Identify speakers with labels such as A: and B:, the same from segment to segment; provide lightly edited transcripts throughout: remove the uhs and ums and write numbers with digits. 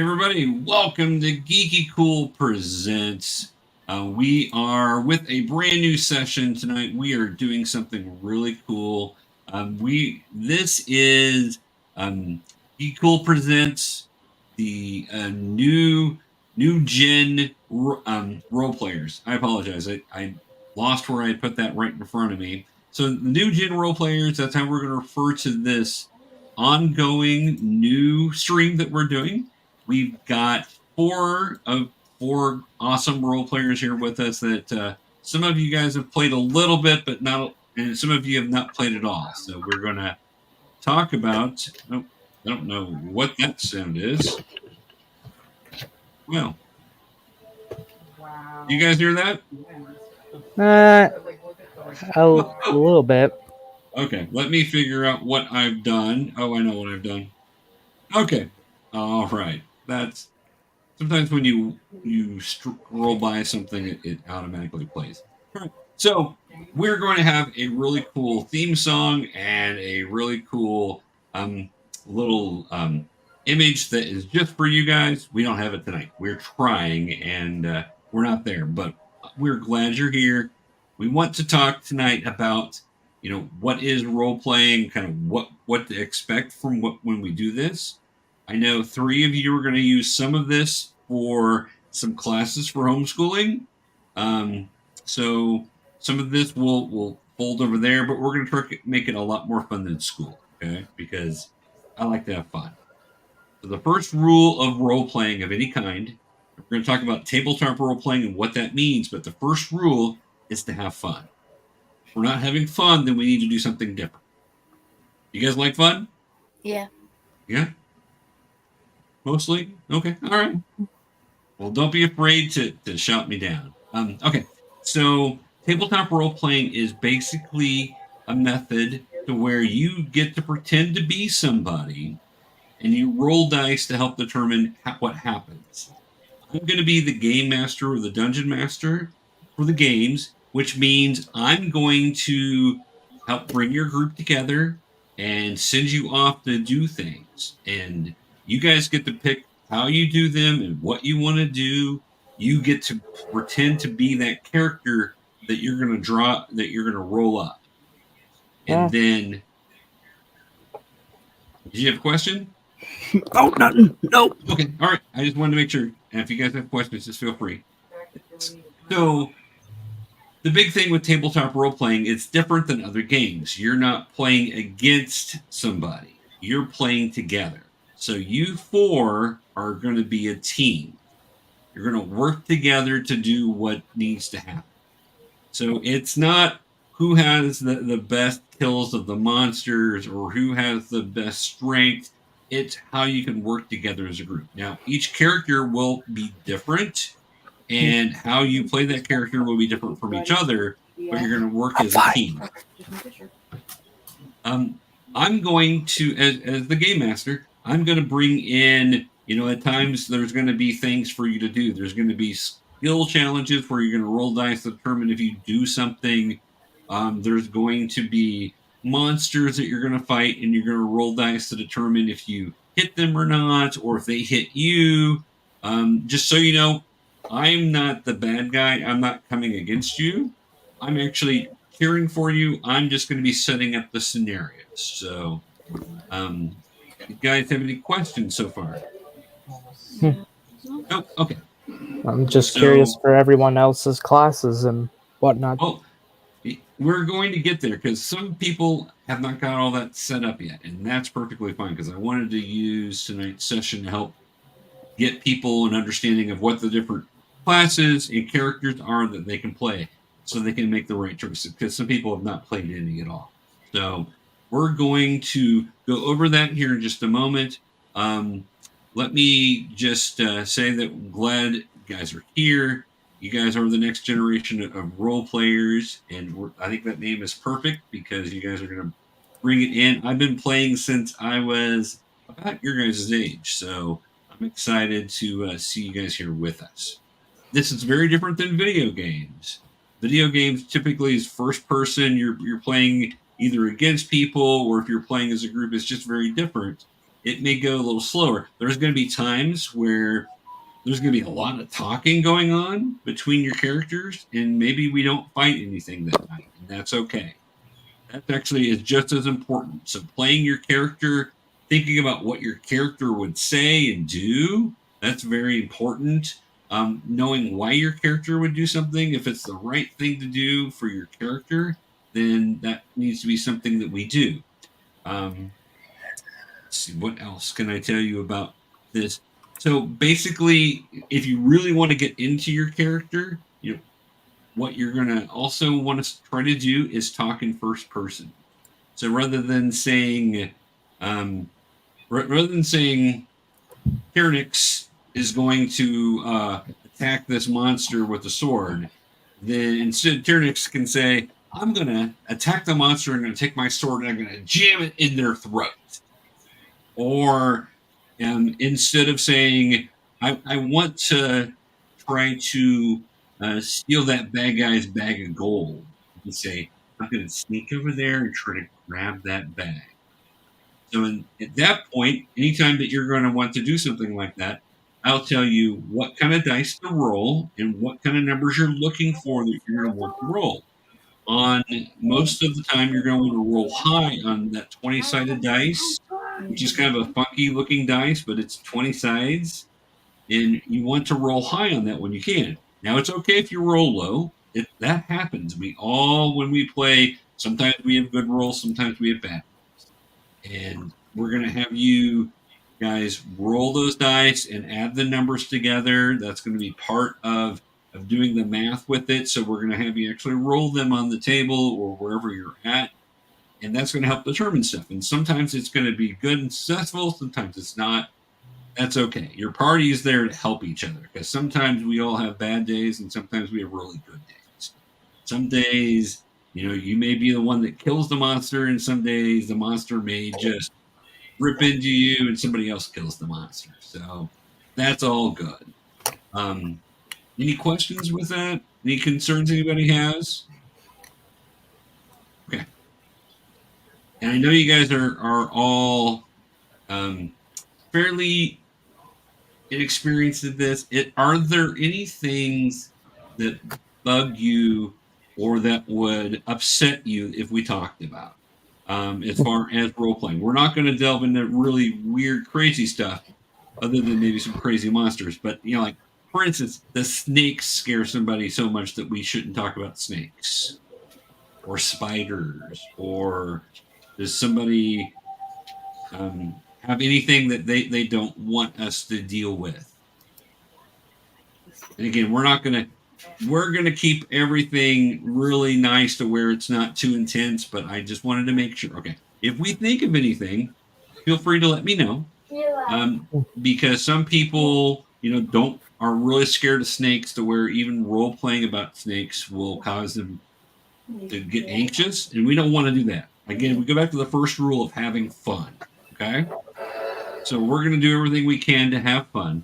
A: Hey everybody, welcome to GeekyKOOL Presents. We are with a brand new session tonight. We are doing something really cool. This is GeekyKOOL Presents the new gen role players. I apologize. I lost where I put that right in front of me. So the new gen role players. That's how we're going to refer to this ongoing new stream that we're doing. We've got four awesome role players here with us that some of you guys have played a little bit, but not, and some of you have not played at all. So we're going to talk about. Oh, I don't know what that sound is. Well, wow. You guys hear that?
B: A little bit.
A: Okay, let me figure out what I've done. Oh, I know what I've done. Okay, all right. That's sometimes when you scroll by something, it automatically plays. All right. So we're going to have a really cool theme song and a really cool little image that is just for you guys. We don't have it tonight. We're trying, and we're not there, but we're glad you're here. We want to talk tonight about what is role playing, kind of what to expect from when we do this. I know 3 of you are going to use some of this for some classes for homeschooling. So some of this will fold over there, but we're going to try to make it a lot more fun than school, okay? Because I like to have fun. So the first rule of role playing of any kind, we're going to talk about tabletop role playing and what that means, but the first rule is to have fun. If we're not having fun, then we need to do something different. You guys like fun?
C: Yeah.
A: Yeah? Mostly? Okay. All right. Well, don't be afraid to shout me down. Okay. So tabletop role playing is basically a method to where you get to pretend to be somebody and you roll dice to help determine what happens. I'm going to be the game master or the dungeon master for the games, which means I'm going to help bring your group together and send you off to do things. And you guys get to pick how you do them and what you want to do. You get to pretend to be that character that you're going to draw, that you're going to roll up. And then, did you have a question?
B: Oh, nothing. Nope.
A: Okay. All right. I just wanted to make sure. And if you guys have questions, just feel free. So, the big thing with tabletop role playing, it's different than other games. You're not playing against somebody. You're playing together. So you 4 are going to be a team. You're going to work together to do what needs to happen. So it's not who has the best kills of the monsters or who has the best strength. It's how you can work together as a group. Now, each character will be different, and how you play that character will be different from each other, but you're going to work as a team. I'm going to, as the game master, I'm going to bring in, at times there's going to be things for you to do. There's going to be skill challenges where you're going to roll dice to determine if you do something. There's going to be monsters that you're going to fight, and you're going to roll dice to determine if you hit them or not, or if they hit you. Just so you know, I'm not the bad guy. I'm not coming against you. I'm actually cheering for you. I'm just going to be setting up the scenarios. So, you guys have any questions so far? Oh, okay.
B: I'm just curious for everyone else's classes and whatnot.
A: Well, we're going to get there because some people have not got all that set up yet, and that's perfectly fine because I wanted to use tonight's session to help get people an understanding of what the different classes and characters are that they can play so they can make the right choices, because some people have not played any at all. So we're going to go over that here in just a moment. Let me just say that I'm glad you guys are here. You guys are the next generation of role players, and I think that name is perfect because you guys are going to bring it in. I've been playing since I was about your guys' age, so I'm excited to see you guys here with us. This is very different than video games. Video games typically is first person. You're playing either against people, or if you're playing as a group, it's just very different. it may go a little slower. There's going to be times where there's going to be a lot of talking going on between your characters, and maybe we don't fight anything that night, and that's okay. That actually is just as important. So playing your character, thinking about what your character would say and do, that's very important. Knowing why your character would do something, if it's the right thing to do for your character, then that needs to be something that we do. Let's see, what else can I tell you about this? So basically, if you really want to get into your character, what you're going to also want to try to do is talk in first person. So rather than saying, Tyrannix is going to attack this monster with a sword, then instead Tyrannix can say, I'm going to attack the monster, I'm going to take my sword and I'm going to jam it in their throat. Or instead of saying, I want to try to steal that bad guy's bag of gold, you can say, I'm going to sneak over there and try to grab that bag. So at that point, anytime that you're going to want to do something like that, I'll tell you what kind of dice to roll and what kind of numbers you're looking for that you're going to want to roll. On most of the time, you're going to want to roll high on that 20-sided dice, which is kind of a funky looking dice, but it's 20 sides. And you want to roll high on that when you can. Now, it's okay if you roll low. That happens. When we play, sometimes we have good rolls, sometimes we have bad rolls. And we're going to have you guys roll those dice and add the numbers together. That's going to be part of doing the math with it. So we're going to have you actually roll them on the table or wherever you're at. And that's going to help determine stuff. And sometimes it's going to be good and successful. Sometimes it's not. That's okay. Your party is there to help each other because sometimes we all have bad days and sometimes we have really good days. Some days, you may be the one that kills the monster, and some days the monster may just rip into you and somebody else kills the monster. So that's all good. Any questions with that? Any concerns anybody has? Okay. And I know you guys are all fairly inexperienced at this. Are there any things that bug you or that would upset you if we talked about? As far as role playing, we're not going to delve into really weird, crazy stuff, other than maybe some crazy monsters. But like for instance, the snakes scare somebody so much that we shouldn't talk about snakes or spiders, or does somebody have anything that they don't want us to deal with? And again, we're gonna keep everything really nice to where it's not too intense, but I just wanted to make sure. Okay, if we think of anything, feel free to let me know. Because some people, are really scared of snakes to where even role playing about snakes will cause them to get anxious, and we don't want to do that. Again, we go back to the first rule of having fun. Okay, so we're going to do everything we can to have fun.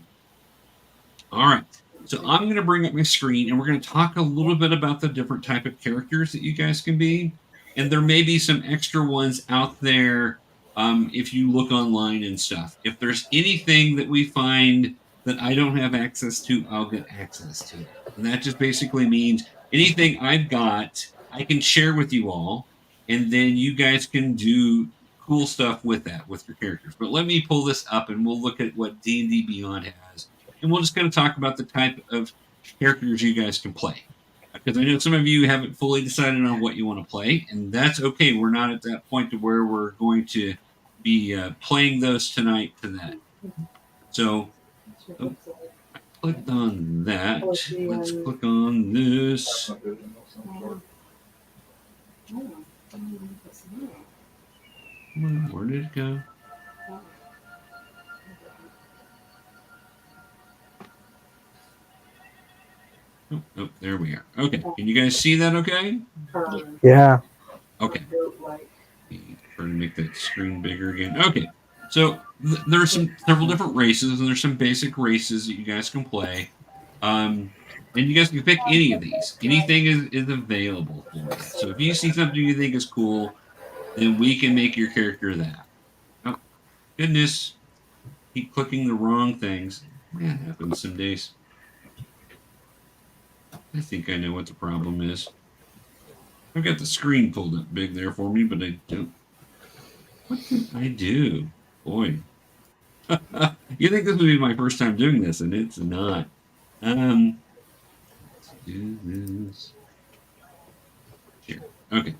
A: All right. So I'm going to bring up my screen and we're going to talk a little bit about the different type of characters that you guys can be. And there may be some extra ones out there if you look online and stuff. If there's anything that we find that I don't have access to, I'll get access to it. And that just basically means anything I've got, I can share with you all. And then you guys can do cool stuff with that, with your characters. But let me pull this up and we'll look at what D&D Beyond has. And we'll just kind of talk about the type of characters you guys can play. Because I know some of you haven't fully decided on what you want to play, and that's okay. We're not at that point to where we're going to be playing those tonight to that. So, I clicked on that. Let's click on this. Where did it go? Oh, there we are. Okay. Can you guys see that okay?
B: Yeah.
A: Okay. Trying to make that screen bigger again. Okay. So there's several different races, and there's some basic races that you guys can play. And you guys can pick any of these. Anything is available for you. So if you see something you think is cool, then we can make your character that. Oh, Goodness, keep clicking the wrong things. That happens some days. I think I know what the problem is. I've got the screen pulled up big there for me, but I don't. What did I do? Boy. You think this would be my first time doing this, and it's not. Let's do this. Here. Okay.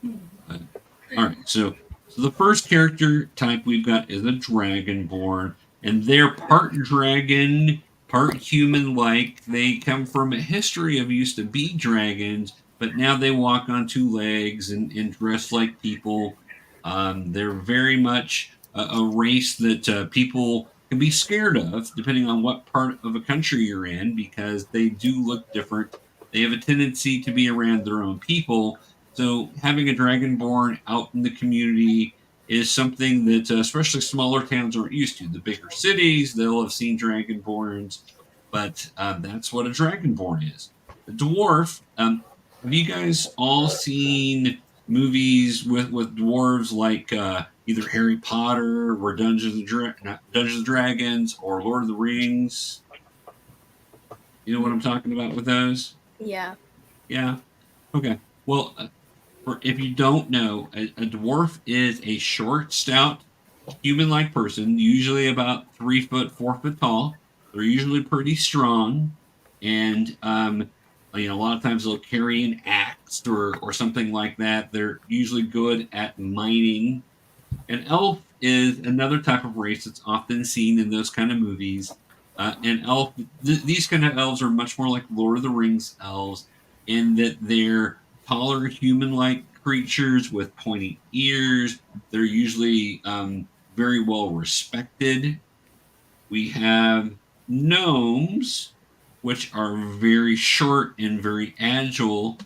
A: All right. So the first character type we've got is a dragonborn, and they're part dragon, part human-like. They come from a history of used to be dragons, but now they walk on two legs and dress like people. They're very much a race that people can be scared of, depending on what part of a country you're in, because they do look different. They have a tendency to be around their own people, so having a dragonborn out in the community is something that especially smaller towns aren't used to. The bigger cities, they'll have seen dragonborns, but that's what a dragonborn is. The dwarf, have you guys all seen movies with dwarves like either Harry Potter or Dungeons and Dragons or Lord of the Rings? You know what I'm talking about with those?
C: Yeah.
A: Yeah. Okay. Well, if you don't know, a dwarf is a short, stout, human-like person, usually about 3 foot, 4 foot tall. They're usually pretty strong, and a lot of times they'll carry an axe or something like that. They're usually good at mining. An elf is another type of race that's often seen in those kind of movies. These kind of elves are much more like Lord of the Rings elves in that they're taller, human-like creatures with pointy ears. They're usually very well respected. We have gnomes, which are very short and very agile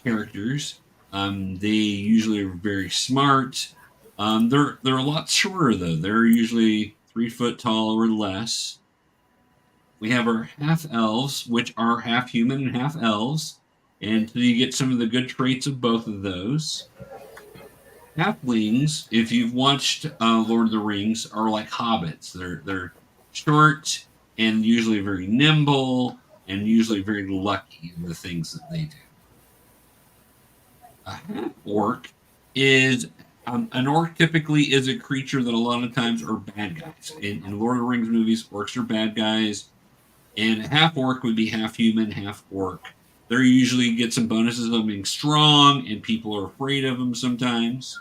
A: characters. They usually are very smart. They're a lot shorter though. They're usually 3 foot tall or less. We have our half elves, which are half human and half elves, and so you get some of the good traits of both of those. Halflings, if you've watched Lord of the Rings, are like hobbits. They're short and usually very nimble and usually very lucky in the things that they do. A half orc is an orc typically is a creature that a lot of times are bad guys. In Lord of the Rings movies, orcs are bad guys, and half orc would be half human, half orc. They usually get some bonuses on being strong, and people are afraid of them sometimes.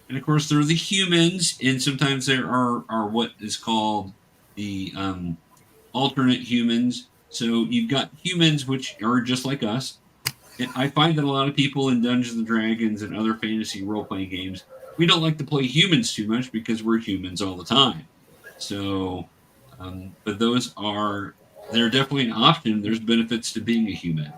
A: And of course, there are the humans, and sometimes there are what is called the alternate humans. So you've got humans, which are just like us. And I find that a lot of people in Dungeons and Dragons and other fantasy role playing games, we don't like to play humans too much because we're humans all the time. So, but they're definitely an option. There's benefits to being a human.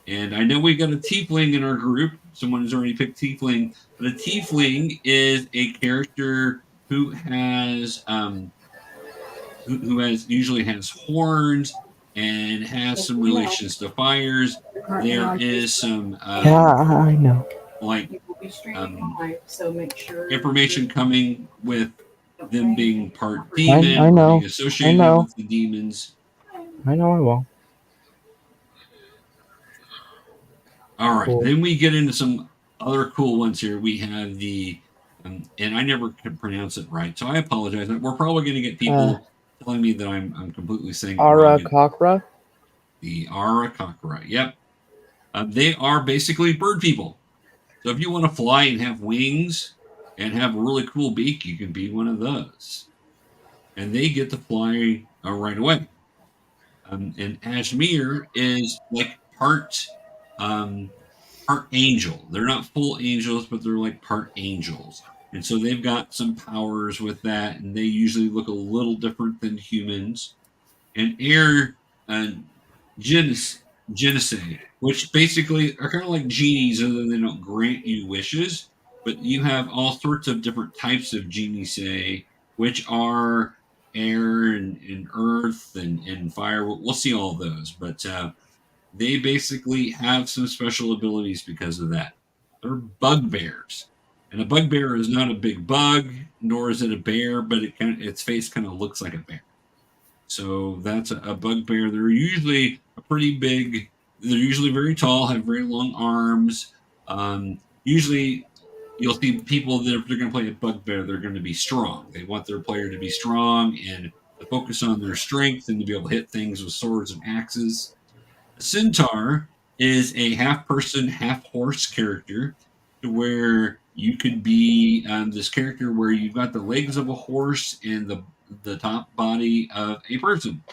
A: And I know we got a tiefling in our group. Someone has already picked tiefling, but a tiefling is a character who has who has usually has horns and has some relations to fires. There is some
B: Yeah, I know.
A: like information coming with them being part demon
B: I
A: or
B: know.
A: being
B: I
A: associated
B: know.
A: with the demons.
B: I know I will.
A: All right,
B: Cool.
A: then we get into some other cool ones here. We have and I never could pronounce it right, so I apologize. We're probably going to get people telling me that I'm completely saying it wrong.
B: Arakakra?
A: The Arakakra. Yep. They are basically bird people. So if you want to fly and have wings and have a really cool beak, you can be one of those. And they get to fly right away. And Ashmere is like um, part angel. They're not full angels, but they're like part angels. And so they've got some powers with that, and they usually look a little different than humans. And air genes, genocide, which basically are kind of like genies, other than they don't grant you wishes, but you have all sorts of different types of genii, which are air and earth and fire. We'll see all those, but they basically have some special abilities because of that. They're bugbears. And a bugbear is not a big bug, nor is it a bear, but its face kind of looks like a bear. So that's a bugbear. They're usually a pretty big. They're usually very tall, have very long arms. Usually, you'll see people that if they're going to play a bugbear, they're going to be strong. They want their player to be strong and to focus on their strength and to be able to hit things with swords and axes. A centaur is a half person, half horse character, to where you could be this character where you've got the legs of a horse and the top body of a person.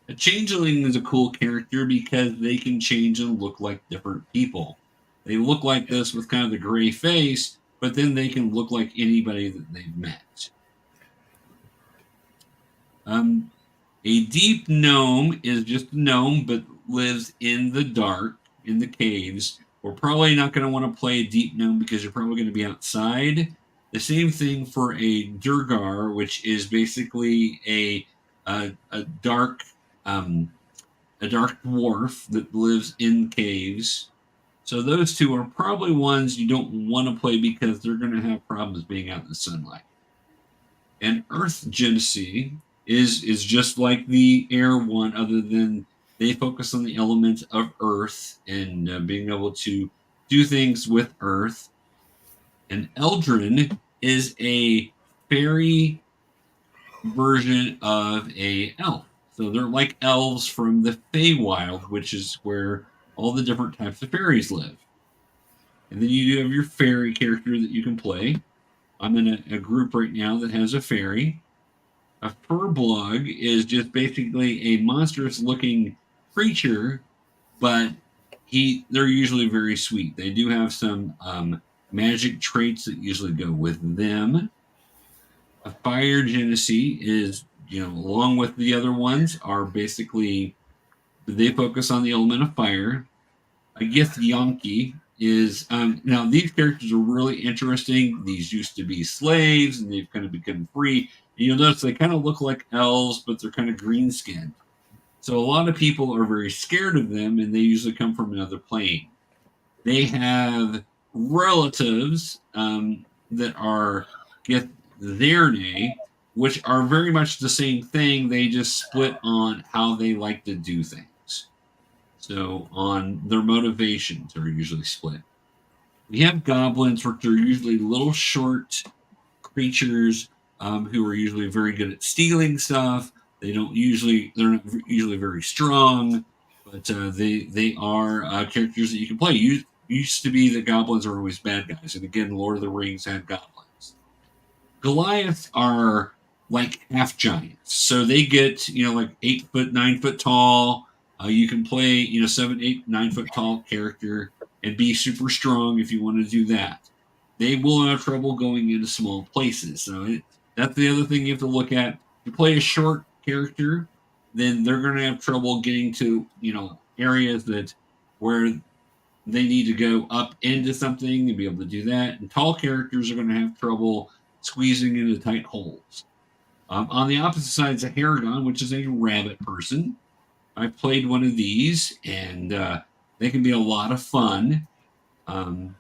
A: A changeling is a cool character because they can change and look like different people. They look like this with kind of the gray face, but then they can look like anybody that they've met. Um, a deep gnome is just a gnome, but lives in the dark, in the caves. We're probably not going to want to play a deep gnome because you're probably going to be outside. The same thing for a Durgar, which is basically a dark um, a dark dwarf that lives in caves. So those two are probably ones you don't want to play because they're going to have problems being out in the sunlight. And Earth Genesee is just like the air one, other than they focus on the element of Earth and being able to do things with Earth. And Eldrin is a fairy version of a elf. So they're like elves from the Feywild, which is where all the different types of fairies live. And then you do have your fairy character that you can play. I'm in a group right now that has a fairy. A furblog is just basically a monstrous looking creature, but they're usually very sweet. They do have some magic traits that usually go with them. A fire Genesee is, along with the other ones, are basically they focus on the element of fire. I guess Yankee is now these characters are really interesting. These used to be slaves and they've kind of become free. And you'll notice they kind of look like elves, but they're kind of green skinned. So a lot of people are very scared of them and they usually come from another plane. They have relatives that are get their name, which are very much the same thing. They just split on how they like to do things. So on their motivations are usually split. We have goblins, which are usually little short creatures who are usually very good at stealing stuff. They're not usually very strong, but they are characters that you can play. Used to be that goblins are always bad guys, and again, Lord of the Rings had goblins. Goliaths are like half giants, so they get like 8 foot, 9 foot tall. You can play 7, 8, 9 foot tall character and be super strong if you want to do that. They will have trouble going into small places, so that's the other thing you have to look at. If you play a short character, then they're going to have trouble getting to areas that where they need to go up into something and be able to do that. And tall characters are going to have trouble squeezing into tight holes. On the opposite side is a Haragon, which is a rabbit person. I've played one of these, and they can be a lot of fun. Um,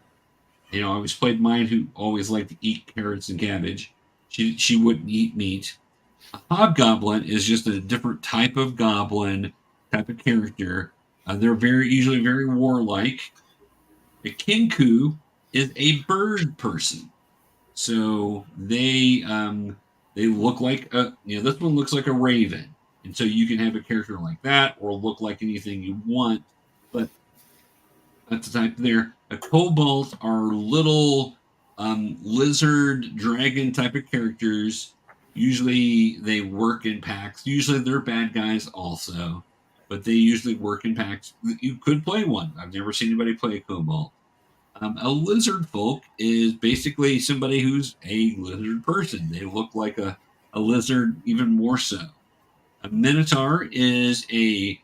A: I always played mine who always liked to eat carrots and cabbage. She wouldn't eat meat. A hobgoblin is just a different type of goblin type of character. They're usually very warlike. A kinku is a bird person. So they look like this one looks like a raven, and so you can have a character like that or look like anything you want. But that's the type there. A kobolds are little lizard dragon type of characters. Usually they work in packs. Usually they're bad guys also, but they usually work in packs. You could play one. I've never seen anybody play a kobold. A lizard folk is basically somebody who's a lizard person. They look like a lizard, even more so. A minotaur is a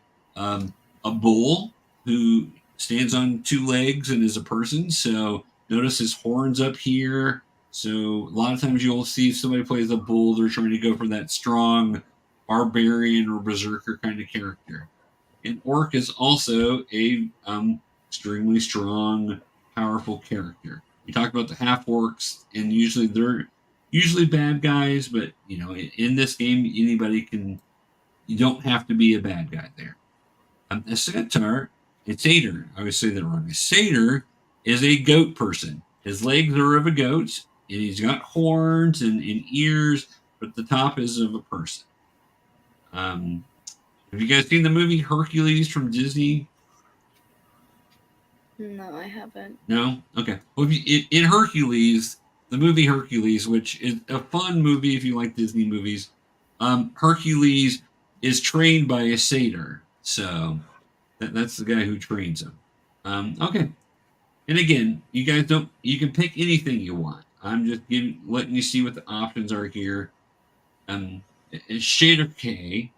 A: bull who stands on two legs and is a person. So notice his horns up here. So a lot of times you'll see if somebody plays a bull, they're trying to go for that strong barbarian or berserker kind of character. An orc is also a extremely strong, powerful character. We talked about the half orcs, and they're usually bad guys, but in this game, anybody can. You don't have to be a bad guy there. A centaur, a satyr. I always say that wrong. A satyr is a goat person. His legs are of a goat, and he's got horns and ears, but the top is of a person. Have you guys seen the movie Hercules from Disney?
C: No, I haven't.
A: No? Okay. Well, in Hercules, the movie Hercules, which is a fun movie if you like Disney movies, Hercules is trained by a satyr. So that's the guy who trains him. Okay. And again, you guys you can pick anything you want. I'm just letting you see what the options are here. Shader K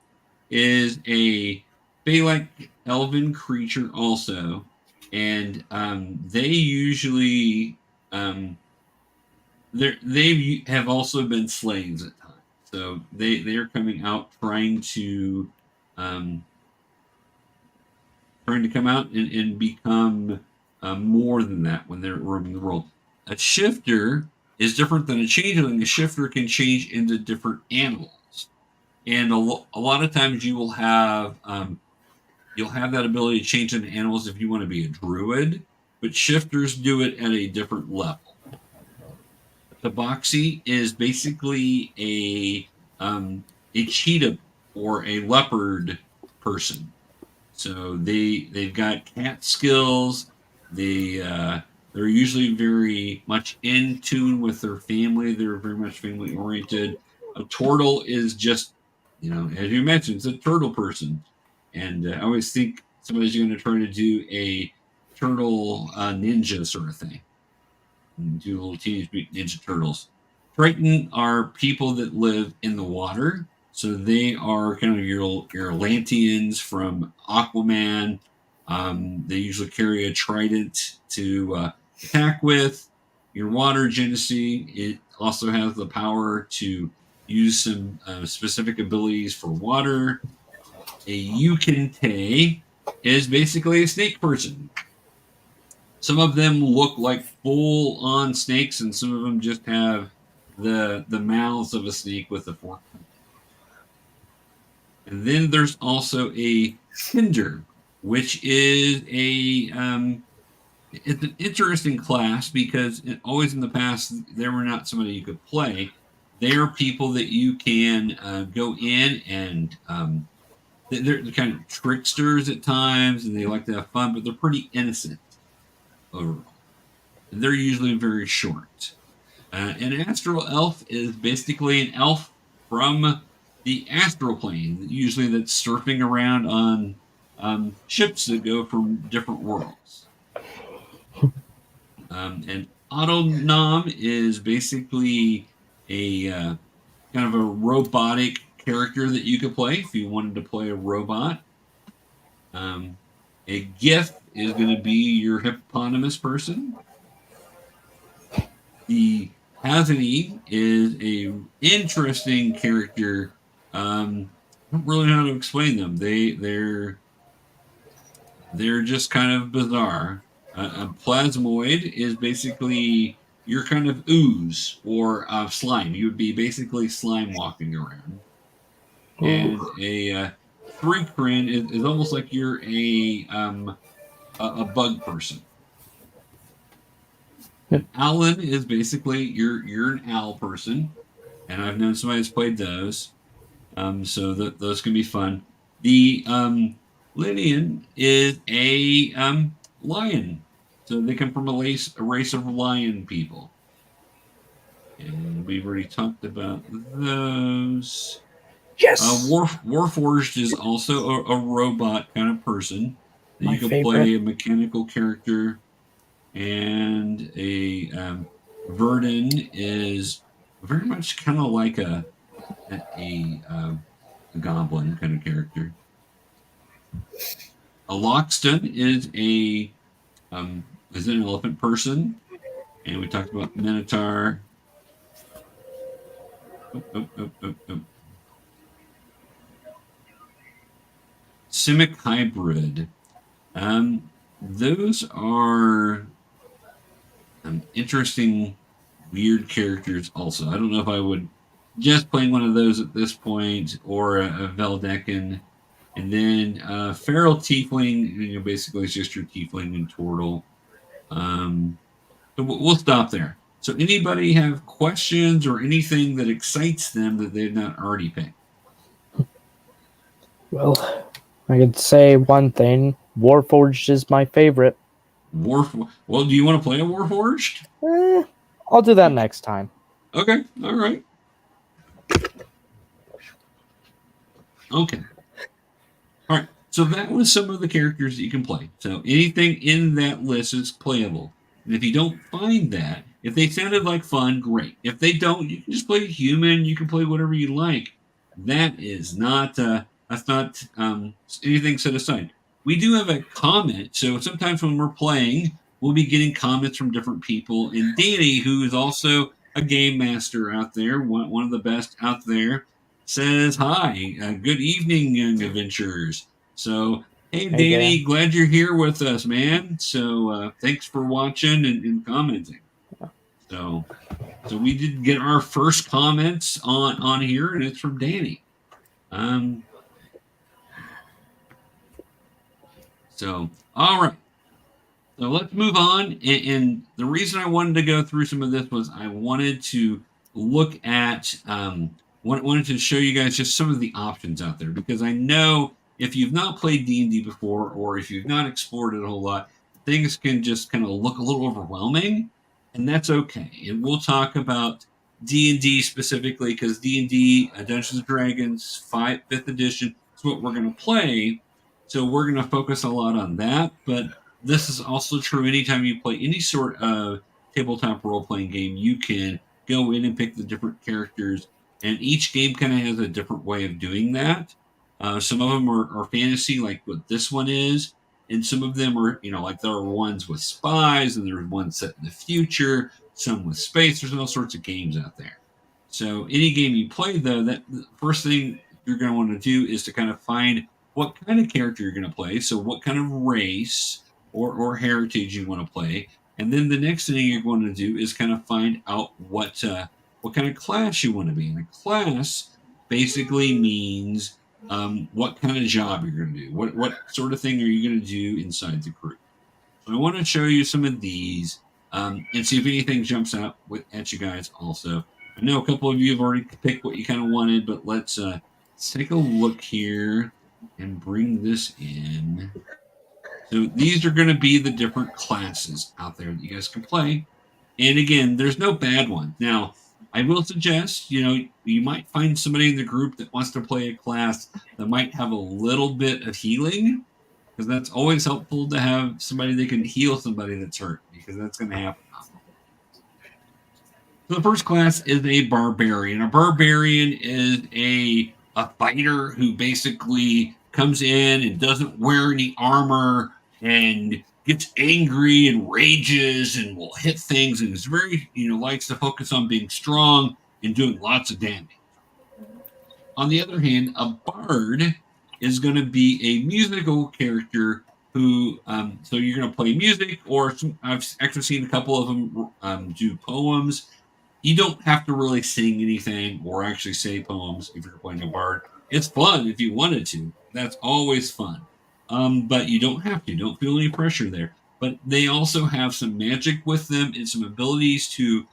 A: is a fey-like elven creature also, and they usually they have also been slaves at times. So they are coming out um, trying to come out and become more than that when they're roaming the world. A shifter is different than a changeling. A shifter can change into different animals, and a lot of times you'll have that ability to change into animals if you want to be a druid, but shifters do it at a different level. The Tabaxi is basically a cheetah or a leopard person. So they've got cat skills. They're usually very much in tune with their family. They're very much family oriented. A turtle is just, as you mentioned, it's a turtle person. And I always think somebody's going to try to do a turtle ninja sort of thing. And do little Teenage Mutant Ninja Turtles. Triton are people that live in the water. So they are kind of your Atlanteans from Aquaman. They usually carry a trident to attack with. Your water Genesee, it also has the power to use some specific abilities for water. A Yukinte is basically a snake person. Some of them look like full on snakes, and some of them just have the mouths of a snake with a fork. And then there's also a Cinder, which is it's an interesting class because always in the past they were not somebody you could play. They are people that you can go in and they're kind of tricksters at times, and they like to have fun, but they're pretty innocent overall. And they're usually very short. An astral elf is basically an elf from the astral plane, usually that's surfing around on ships that go from different worlds. And Autonom is basically a kind of a robotic character that you could play if you wanted to play a robot. A GIF is going to be your hippopotamus person. The Hazani is a interesting character. I don't really know how to explain them. They're just kind of bizarre. A plasmoid is basically your kind of ooze or slime. You would be basically slime walking around. And a Threecrin is almost like you're a bug person. Owlin is basically you're an owl person, and I've known somebody who's played those. So those can be fun. The Lydian is a lion, so they come from a race of lion people, and we've already talked about those.
B: Yes.
A: Warforged is also a robot kind of person.
B: My
A: You can
B: favorite.
A: play a mechanical character, and a Verdun is very much kind of like a goblin kind of character. A Loxton is an elephant person, and we talked about Minotaur. Simic hybrid. Those are interesting, weird characters also. I don't know if I would just play one of those at this point or a Veldekin. And then Feral Tiefling, basically it's just your Tiefling and Turtle. So we'll stop there. So anybody have questions or anything that excites them that they've not already picked?
B: Well, I could say one thing. Warforged is my favorite.
A: Well, do you want to play a Warforged?
B: I'll do that next time.
A: Okay, all right. Okay. All right. So that was some of the characters that you can play. So anything in that list is playable. And if you don't find that, if they sounded like fun, great. If they don't, you can just play human. You can play whatever you like. That is not that's not anything set aside. We do have a comment. So sometimes when we're playing, we'll be getting comments from different people. And Danny, who is also a game master out there, one of the best out there, says hi, good evening, young adventurers. So, hey, Danny,
B: Dan.
A: glad you're here with us, man. So, thanks for watching and commenting. So we did get our first comments on here, and it's from Danny. So, all right. So let's move on. And the reason I wanted to go through some of this was I wanted to look at, wanted to show you guys just some of the options out there, because I know if you've not played D&D before, or if you've not explored it a whole lot, things can just kind of look a little overwhelming, and that's okay. And we'll talk about D&D specifically, because D&D, Dungeons and Dragons, 5th edition, is what we're going to play. So we're going to focus a lot on that, but this is also true anytime you play any sort of tabletop role-playing game. You can go in and pick the different characters, and each game kind of has a different way of doing that. Some of them are fantasy, like what this one is, and some of them are, like there are ones with spies, and there's one set in the future, some with space. There's all sorts of games out there. So any game you play, though, that the first thing you're going to want to do is to kind of find what kind of character you're going to play. So what kind of race or heritage you want to play, and then the next thing you're going to do is kind of find out what kind of class you want to be. And a class basically means what kind of job you're going to do. What sort of thing are you going to do inside the group? So I want to show you some of these and see if anything jumps out at you guys. Also, I know a couple of you have already picked what you kind of wanted, but let's take a look here and bring this in. So these are going to be the different classes out there that you guys can play. And again, there's no bad one. Now, I will suggest, you might find somebody in the group that wants to play a class that might have a little bit of healing, because that's always helpful to have somebody that can heal somebody that's hurt, because that's going to happen. So the first class is a barbarian. A barbarian is a fighter who basically comes in and doesn't wear any armor and gets angry and rages and will hit things, and is very, likes to focus on being strong and doing lots of damage. On the other hand, a bard is going to be a musical character who, so you're going to play music, or I've actually seen a couple of them do poems. You don't have to really sing anything or actually say poems if you're playing a bard. It's fun if you wanted to. That's always fun. But you don't have to. Don't feel any pressure there. But they also have some magic with them and some abilities to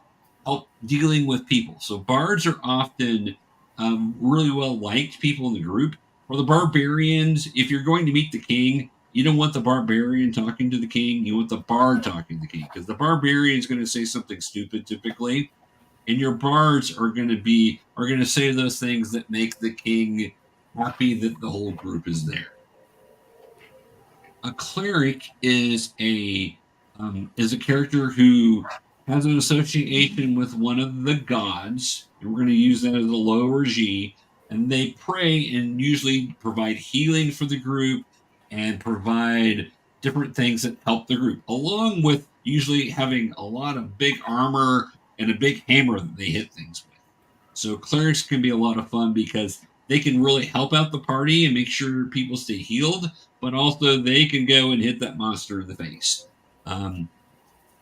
A: help dealing with people. So bards are often really well liked people in the group. For the barbarians, if you're going to meet the king, you don't want the barbarian talking to the king. You want the bard talking to the king, because the barbarian is going to say something stupid typically, and your bards are going to say those things that make the king happy that the whole group is there. A cleric is a character who has an association with one of the gods, and we're going to use that as a lower G. And they pray and usually provide healing for the group and provide different things that help the group, along with usually having a lot of big armor and a big hammer that they hit things with. So clerics can be a lot of fun because they can really help out the party and make sure people stay healed, but also they can go and hit that monster in the face.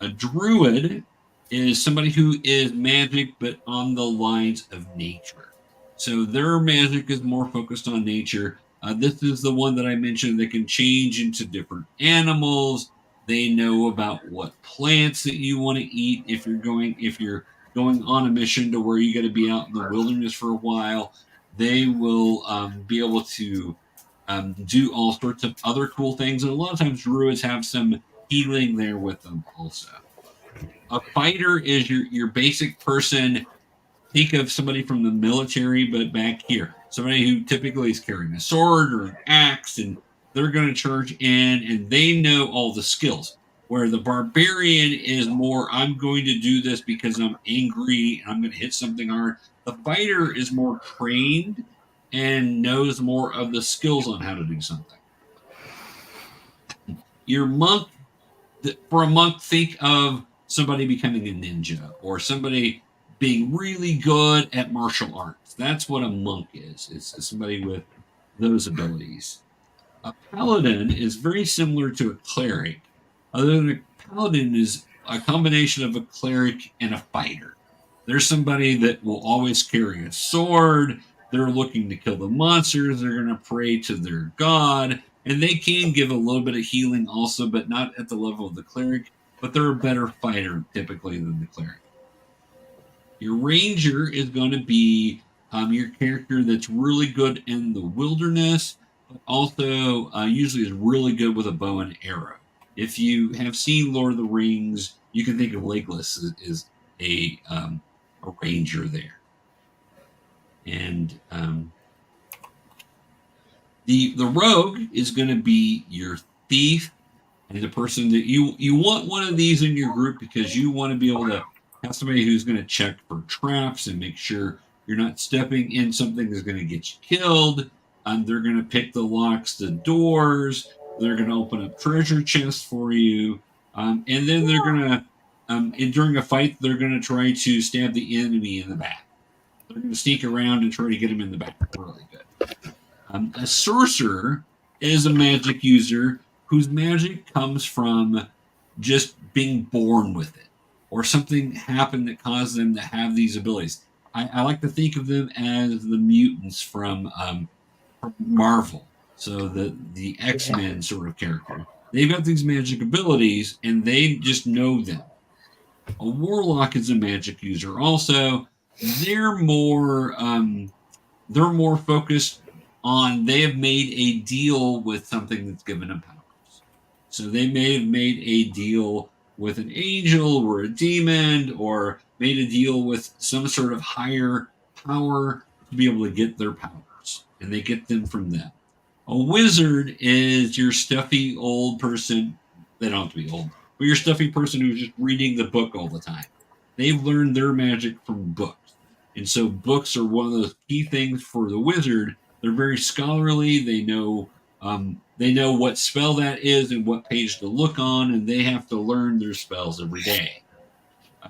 A: A druid is somebody who is magic, but on the lines of nature. So their magic is more focused on nature. This is the one that I mentioned that can change into different animals. They know about what plants that you want to eat if you're going on a mission to where you got to be out in the wilderness for a while. They will be able to do all sorts of other cool things, and a lot of times druids have some healing there with them also. A fighter is your basic person. Think of somebody from the military, but back here. Somebody who typically is carrying a sword or an axe, and they're going to charge in, and they know all the skills. Where the barbarian is more, I'm going to do this because I'm angry and I'm going to hit something hard. The fighter is more trained and knows more of the skills on how to do something. Your monk, for a monk, think of somebody becoming a ninja or somebody being really good at martial arts. That's what a monk is. It's somebody with those abilities. A paladin is very similar to a cleric, other than a paladin is a combination of a cleric and a fighter. There's somebody that will always carry a sword. They're looking to kill the monsters. They're going to pray to their god. And they can give a little bit of healing also, but not at the level of the cleric. But they're a better fighter typically than the cleric. Your ranger is going to be your character that's really good in the wilderness, but also usually is really good with a bow and arrow. If you have seen Lord of the Rings, you can think of Legolas as a ranger there. And the rogue is going to be your thief and the person that you want one of these in your group because you want to be able to have somebody who's going to check for traps and make sure you're not stepping in something that's going to get you killed. They're going to pick the locks to doors. They're going to open up treasure chests for you. And then they're going to, during a fight, they're going to try to stab the enemy in the back. They're going to sneak around and try to get him in the back. Really good. A sorcerer is a magic user whose magic comes from just being born with it, or something happened that caused them to have these abilities. I like to think of them as the mutants from Marvel, so the X-Men sort of character. They've got these magic abilities, and they just know them. A warlock is a magic user. Also, they're more focused on they have made a deal with something that's given them powers. So they may have made a deal with an angel or a demon or made a deal with some sort of higher power to be able to get their powers, and they get them from them. A wizard is your stuffy old person. They don't have to be old, but your stuffy person who's just reading the book all the time. They've learned their magic from books. And so books are one of those key things for the wizard. They're very scholarly. They know what spell that is and what page to look on, and they have to learn their spells every day.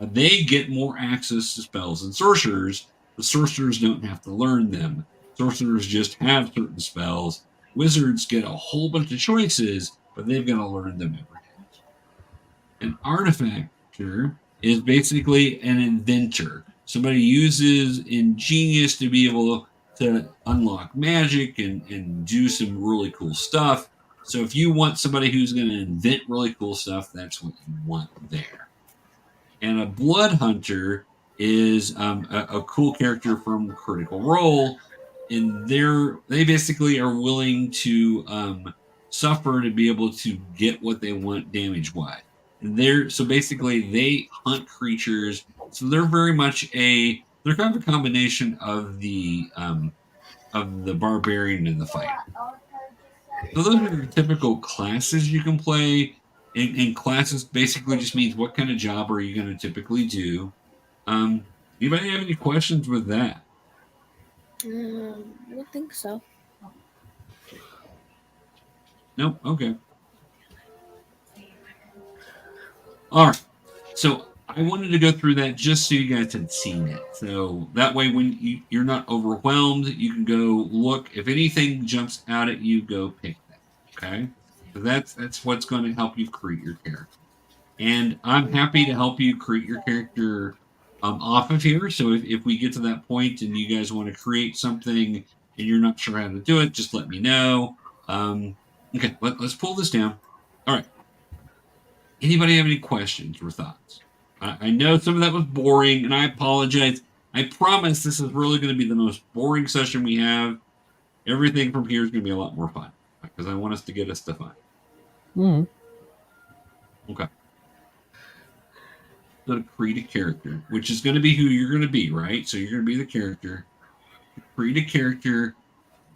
A: They get more access to spells than sorcerers. The sorcerers don't have to learn them. Sorcerers just have certain spells. Wizards get a whole bunch of choices, but they've got to learn them every day. An artifactor is basically an inventor. Somebody uses ingenious to be able to unlock magic and do some really cool stuff. So if you want somebody who's going to invent really cool stuff, that's what you want there. And a blood hunter is a cool character from Critical Role, and they basically are willing to suffer to be able to get what they want damage wise. So basically they hunt creatures. So they're very much they're kind of a combination of the barbarian and the fighter. So those are the typical classes you can play. And classes basically just means what kind of job are you going to typically do. Anybody have any questions with that?
C: I don't think so.
A: Nope. Okay. All right. So I wanted to go through that just so you guys had seen it. So that way, when you're not overwhelmed, you can go look. If anything jumps out at you, go pick that. Okay. So that's what's going to help you create your character. And I'm happy to help you create your character off of here. So if we get to that point and you guys want to create something and you're not sure how to do it, just let me know. Okay, let's pull this down. All right. Anybody have any questions or thoughts? I know some of that was boring, and I apologize. I promise this is really going to be the most boring session we have. Everything from here is going to be a lot more fun because I want us to get us to fun.
B: Mm.
A: Okay. So to create a character, which is going to be who you're going to be, right? So you're going to be the character. To create a character,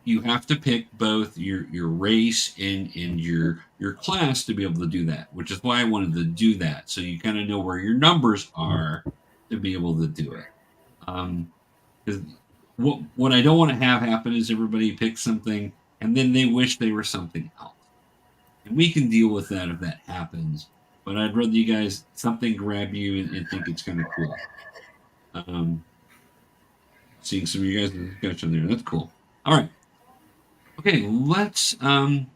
A: you have to pick both your race and your class to be able to do that, which is why I wanted to do that. So you kind of know where your numbers are to be able to do it. Because what I don't want to have happen is everybody picks something and then they wish they were something else. And we can deal with that if that happens. But I'd rather you guys something grab you and think it's kind of cool. Seeing some of you guys in the discussion there. That's cool. All right. Okay, let's so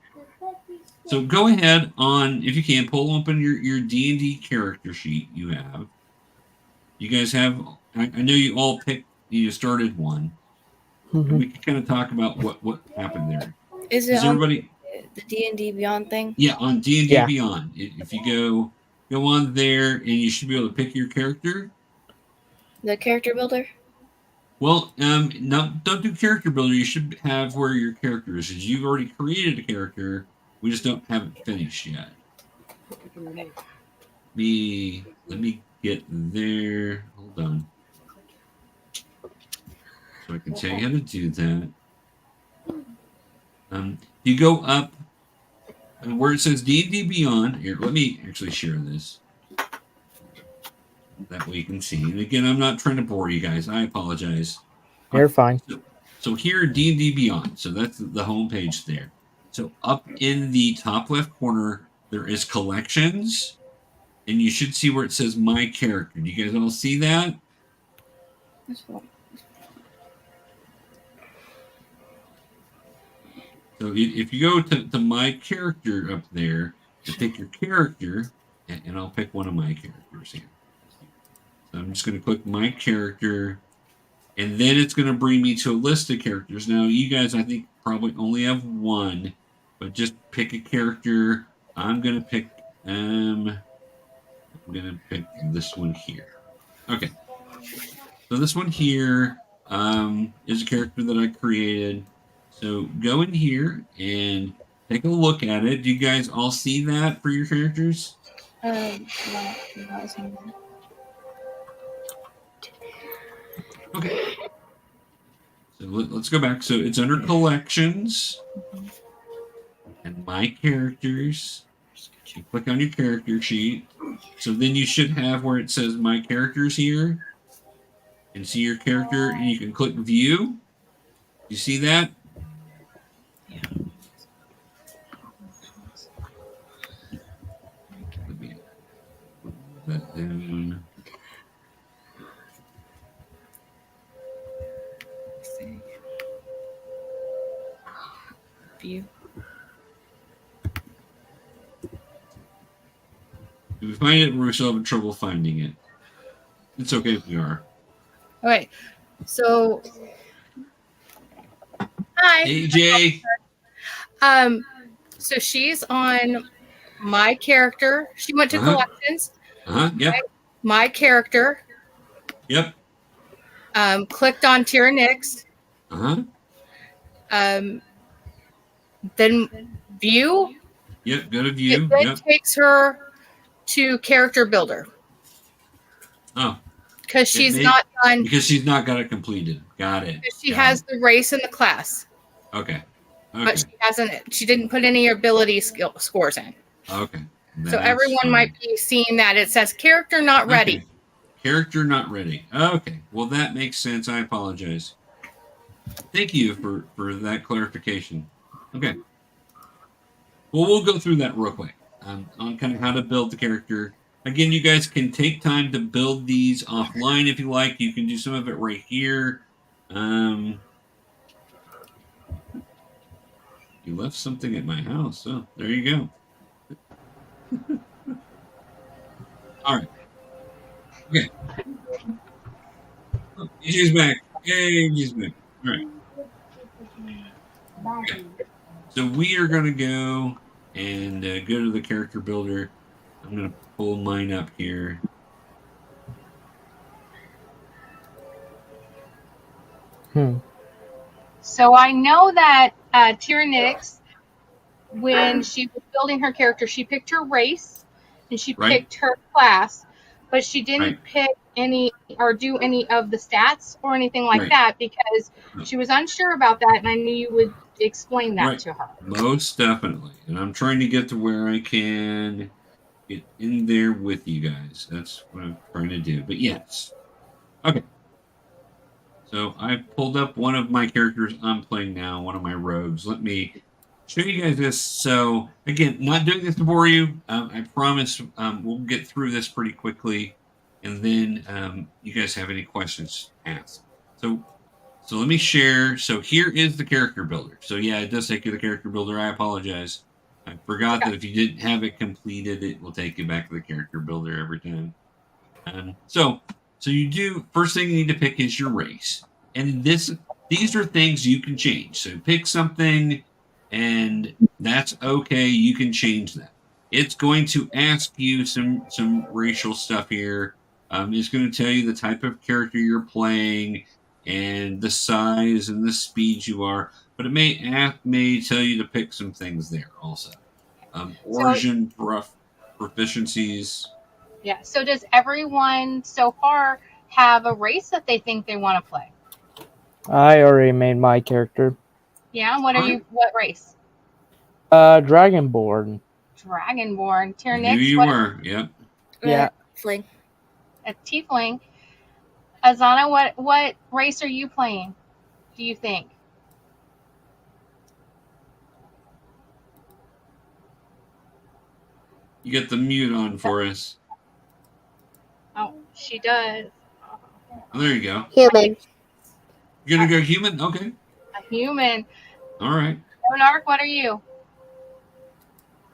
A: go ahead on if you can pull open your D&D character sheet you have. You guys have I know you all picked you started one. And we can kind of talk about what happened there.
C: Is it
A: Does
C: on
A: everybody
C: the D&D Beyond thing?
A: Yeah, on D&D
B: Yeah.
A: Beyond. If you go on there and you should be able to pick your character.
C: The character builder?
A: Well, no, don't do character builder. You should have where your character is. Because you've already created a character. We just don't have it finished yet. Let me get there. Hold on. So I can tell you how to do that. You go up where it says D&D Beyond. Here, let me actually share this. That way you can see. And again, I'm not trying to bore you guys. I apologize.
B: You're fine.
A: So here, D&D Beyond. So that's the home page there. So up in the top left corner, there is collections. And you should see where it says my character. Do you guys all see that? So if you go to my character up there, you pick your character, and I'll pick one of my characters here. So I'm just going to click my character, and then it's going to bring me to a list of characters. Now, you guys, I think, probably only have one, but just pick a character. I'm going to pick this one here. Okay. So this one here is a character that I created. So go in here and take a look at it. Do you guys all see that for your characters?
C: No.
A: Okay. So let's go back. So it's under collections and my characters. You click on your character sheet. So then you should have where it says my characters here. And see your character, and you can click view. You see that?
C: Yeah.
A: Let me put that down.
C: View.
A: If we find it, we're still having trouble finding it. It's okay if we are.
D: Okay, so hi.
A: AJ.
D: So she's on my character. She went to collections.
A: Yep.
D: My character.
A: Yep.
D: Clicked on Tyrannix. Then view.
A: Yep. Go to view.
D: It then takes her to character builder.
A: Oh.
D: Because she's not done.
A: Because she's not got it completed. Got it.
D: She has the race and the class.
A: Okay.
D: But she hasn't. She didn't put any ability scores in.
A: Okay.
D: So everyone might be seeing that it says character not ready.
A: Okay. Character not ready. Okay. Well, that makes sense. I apologize. Thank you for that clarification. Okay. Well, we'll go through that real quick on kind of how to build the character. Again, you guys can take time to build these offline if you like. You can do some of it right here. You left something at my house. Oh, there you go. All right. Okay. Oh, Gigi's back. Yay, Gigi's back. All right. Okay. So we are going to go and go to the character builder. I'm going to pull mine up here.
D: So I know that Tyrannix, when she was building her character, she picked her race and she
A: Right.
D: picked her class, but she didn't
A: Right.
D: pick any or do any of the stats or anything like
A: Right.
D: that because she was unsure about that, and I knew you would explain that
A: Right.
D: to her.
A: Most definitely. And I'm trying to get to where I can get in there with you guys. That's what I'm trying to do. But yes. Okay. So I've pulled up one of my characters I'm playing now, one of my rogues. Let me show you guys this. So again, not doing this to bore you. I promise we'll get through this pretty quickly. And then you guys have any questions, ask. So let me share. So here is the character builder. So yeah, it does take you to the character builder. I apologize. I forgot that if you didn't have it completed, it will take you back to the character builder every time. So you do, first thing you need to pick is your race. And these are things you can change. So pick something and that's okay. You can change that. It's going to ask you some racial stuff here. It's going to tell you the type of character you're playing and the size and the speed you are. But it may tell you to pick some things there also. Origin, proficiencies.
D: Yeah. So does everyone so far have a race that they think they want to play?
B: I already made my character.
D: Yeah. What are you? What race?
B: Dragonborn.
D: Dragonborn.
A: Here
D: Tyrannix.
A: you
D: What?
A: were. Yep.
B: Yeah.
C: Fling.
D: A tiefling. Azana, what race are you playing? Do you think?
A: You get the mute on for us.
D: Oh, she does.
A: Oh, there you go.
C: Human.
A: You're gonna go human? Okay.
D: A human.
A: All right.
D: Monarch, what are you?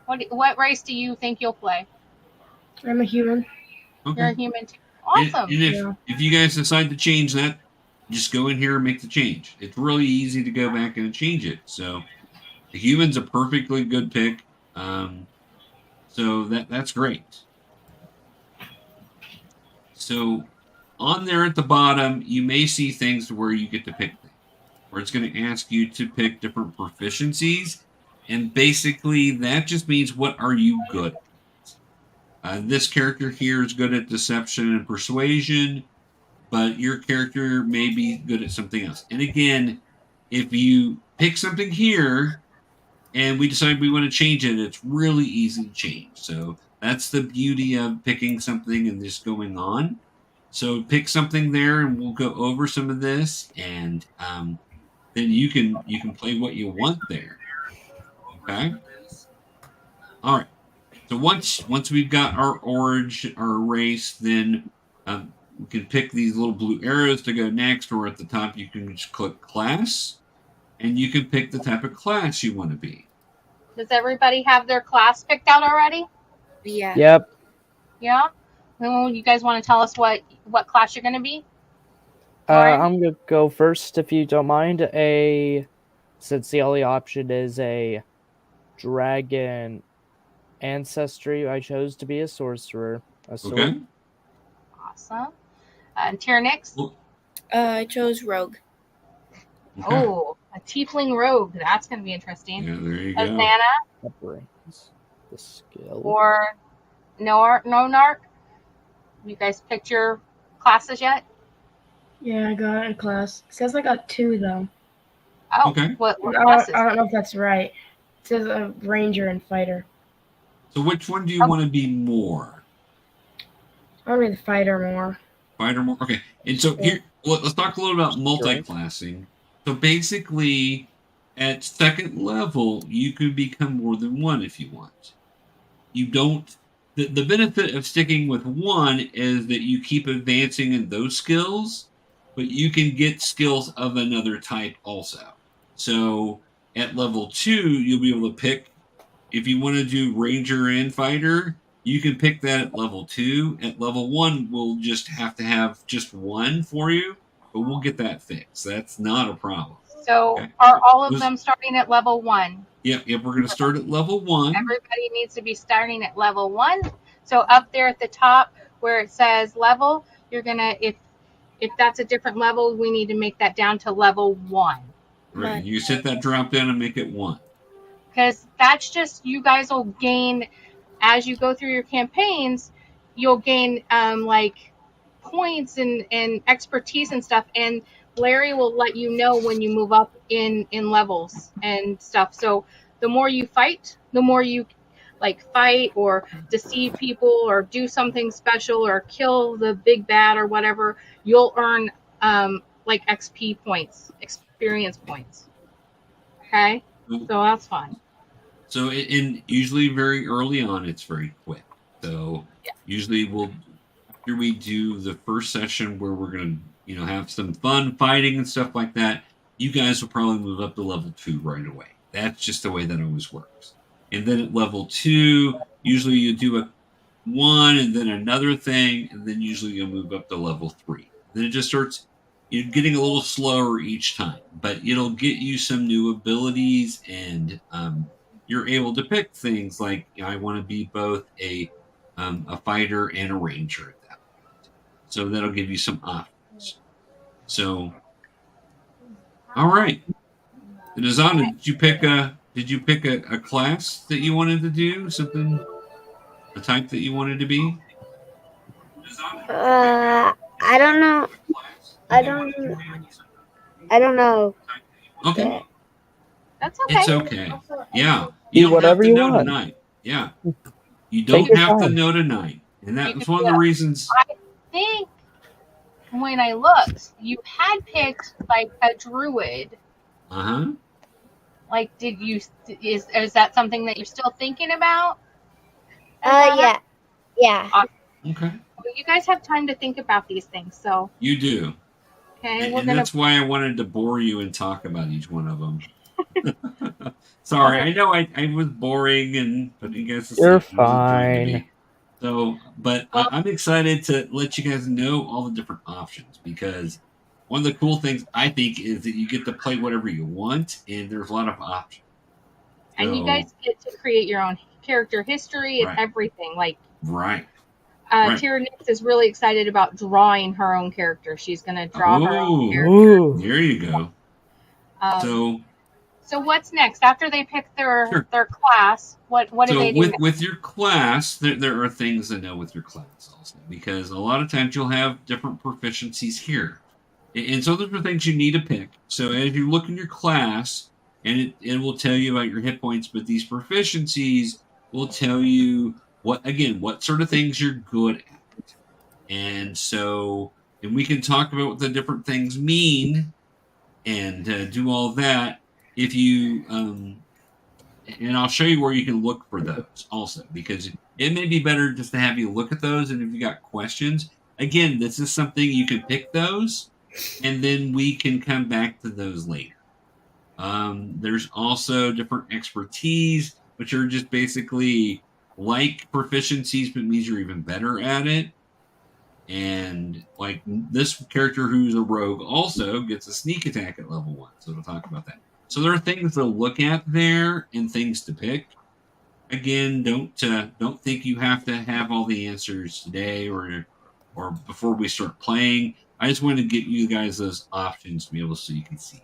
D: What race do you think you'll play?
E: I'm a human.
A: Okay.
D: You're a human too. Awesome.
A: And if you guys decide to change that, just go in here and make the change. It's really easy to go back and change it. So the human's a perfectly good pick. So that's great. So on there at the bottom, you may see things where you get to pick things, where it's going to ask you to pick different proficiencies. And basically, that just means what are you good at? This character here is good at deception and persuasion, but your character may be good at something else. And again, if you pick something here and we decide we want to change it, it's really easy to change. So that's the beauty of picking something and just going on. So pick something there, and we'll go over some of this, and then you can play what you want there. Okay. All right. So once we've got our our race, then we can pick these little blue arrows to go next, or at the top you can just click class, and you can pick the type of class you want to be.
D: Does everybody have their class picked out already?
C: Yeah.
B: Yep.
D: Yeah. Well, you guys want to tell us what class you're going to be? Lauren?
B: I'm gonna go first if you don't mind. Since the only option is a dragon ancestry, I chose to be a sorcerer. A sword.
A: Okay.
D: Awesome. And Tyrannix?
A: Well,
C: I chose rogue.
A: okay.
D: Oh, a tiefling rogue. That's going to be interesting.
A: Yeah, there you go.
D: Azana
B: That brings the skill.
D: or Nonarch? You guys picked your classes yet?
E: Yeah, I got a class. It says I got 2 though.
D: Oh,
A: Okay.
D: what
E: I
D: classes?
E: don't know if that's right. It says a ranger and fighter.
A: So which one do you want to be more?
E: I want to be the fighter more.
A: Fighter more? Okay. And so here, let's talk a little about multi-classing. So basically, at second level, you can become more than one if you want. You don't. The benefit of sticking with one is that you keep advancing in those skills, but you can get skills of another type also. So at level 2, you'll be able to pick if you want to do ranger and fighter. you can pick that at level 2. At level 1, we'll just have to have just one for you, but we'll get that fixed. That's not a problem.
D: So
A: Okay.
D: are all of
A: Those-
D: them starting at level 1?
A: Yep, we're going to start at level 1.
D: Everybody needs to be starting at level 1. So up there at the top where it says level, you're gonna, if that's a different level, we need to make that down to level 1.
A: Right. You set that drop down and make it 1.
D: Because that's just, you guys will gain, as you go through your campaigns, you'll gain like points and expertise and stuff, and Larry will let you know when you move up in levels and stuff. So the more you fight, the more you like fight or deceive people or do something special or kill the big bad or whatever, you'll earn like XP points, experience points. Okay, so that's fun.
A: So, and usually very early on, it's very quick. So, usually after we do the first session where we're going to, have some fun fighting and stuff like that, you guys will probably move up to level 2 right away. That's just the way that always works. And then at level 2, usually you do a 1 and then another thing, and then usually you'll move up to level 3. Then it just starts getting a little slower each time, but it'll get you some new abilities, and you're able to pick things like, I want to be both a fighter and a ranger at that point. So that'll give you some options. So, all right. Nazana, did you pick a class that you wanted to do? Something, a type that you wanted to be?
F: I don't know. I don't know.
A: Okay.
D: That's okay.
A: It's okay. Yeah.
B: Do
A: You don't have
B: whatever
A: to
B: you
A: know
B: want.
A: tonight. Yeah. You
B: Take
A: don't
B: your
A: have to
B: time.
A: know tonight. And that
D: You
A: was
D: can
A: one of
D: do
A: the
D: it.
A: reasons.
D: I think when I looked, you had picked like a druid.
A: Uh-huh.
D: Like, is that something that you're still thinking about?
F: Yeah.
A: Okay.
D: Well, you guys have time to think about these things, so
A: You do.
D: okay.
A: And that's why I wanted to bore you and talk about each one of them. Sorry, I know I was boring but you guys to
B: You're
A: sleep. It was a joy to
B: fine.
A: me. So, but
D: Well-
A: I'm excited to let you guys know all the different options, because one of the cool things I think is that you get to play whatever you want, and there's a lot of options.
D: And you
A: So-
D: guys get to create your own character history and
A: Right.
D: everything. Like,
A: Right. Right.
D: Tira Nix is really excited about drawing her own character. She's going to draw her own
A: Oh,
D: character.
B: Ooh.
A: there you go.
D: So what's next after they pick
A: Sure.
D: their class? What do
A: So
D: they do?
A: with your class, there are things to know with your class also, because a lot of times you'll have different proficiencies here, and so those are things you need to pick. So as you look in your class, and it will tell you about your hit points, but these proficiencies will tell you what sort of things you're good at, and we can talk about what the different things mean, and do all that if you and I'll show you where you can look for those also, because it may be better just to have you look at those. And if you got questions, again, this is something you can pick those, and then we can come back to those later. There's also different expertise, which are just basically like proficiencies, but means you're even better at it. And like this character who's a rogue also gets a sneak attack at level 1. So we'll talk about that. So there are things to look at there and things to pick. Again, don't think you have to have all the answers today or before we start playing. I just want to get you guys those options to be able so you can see.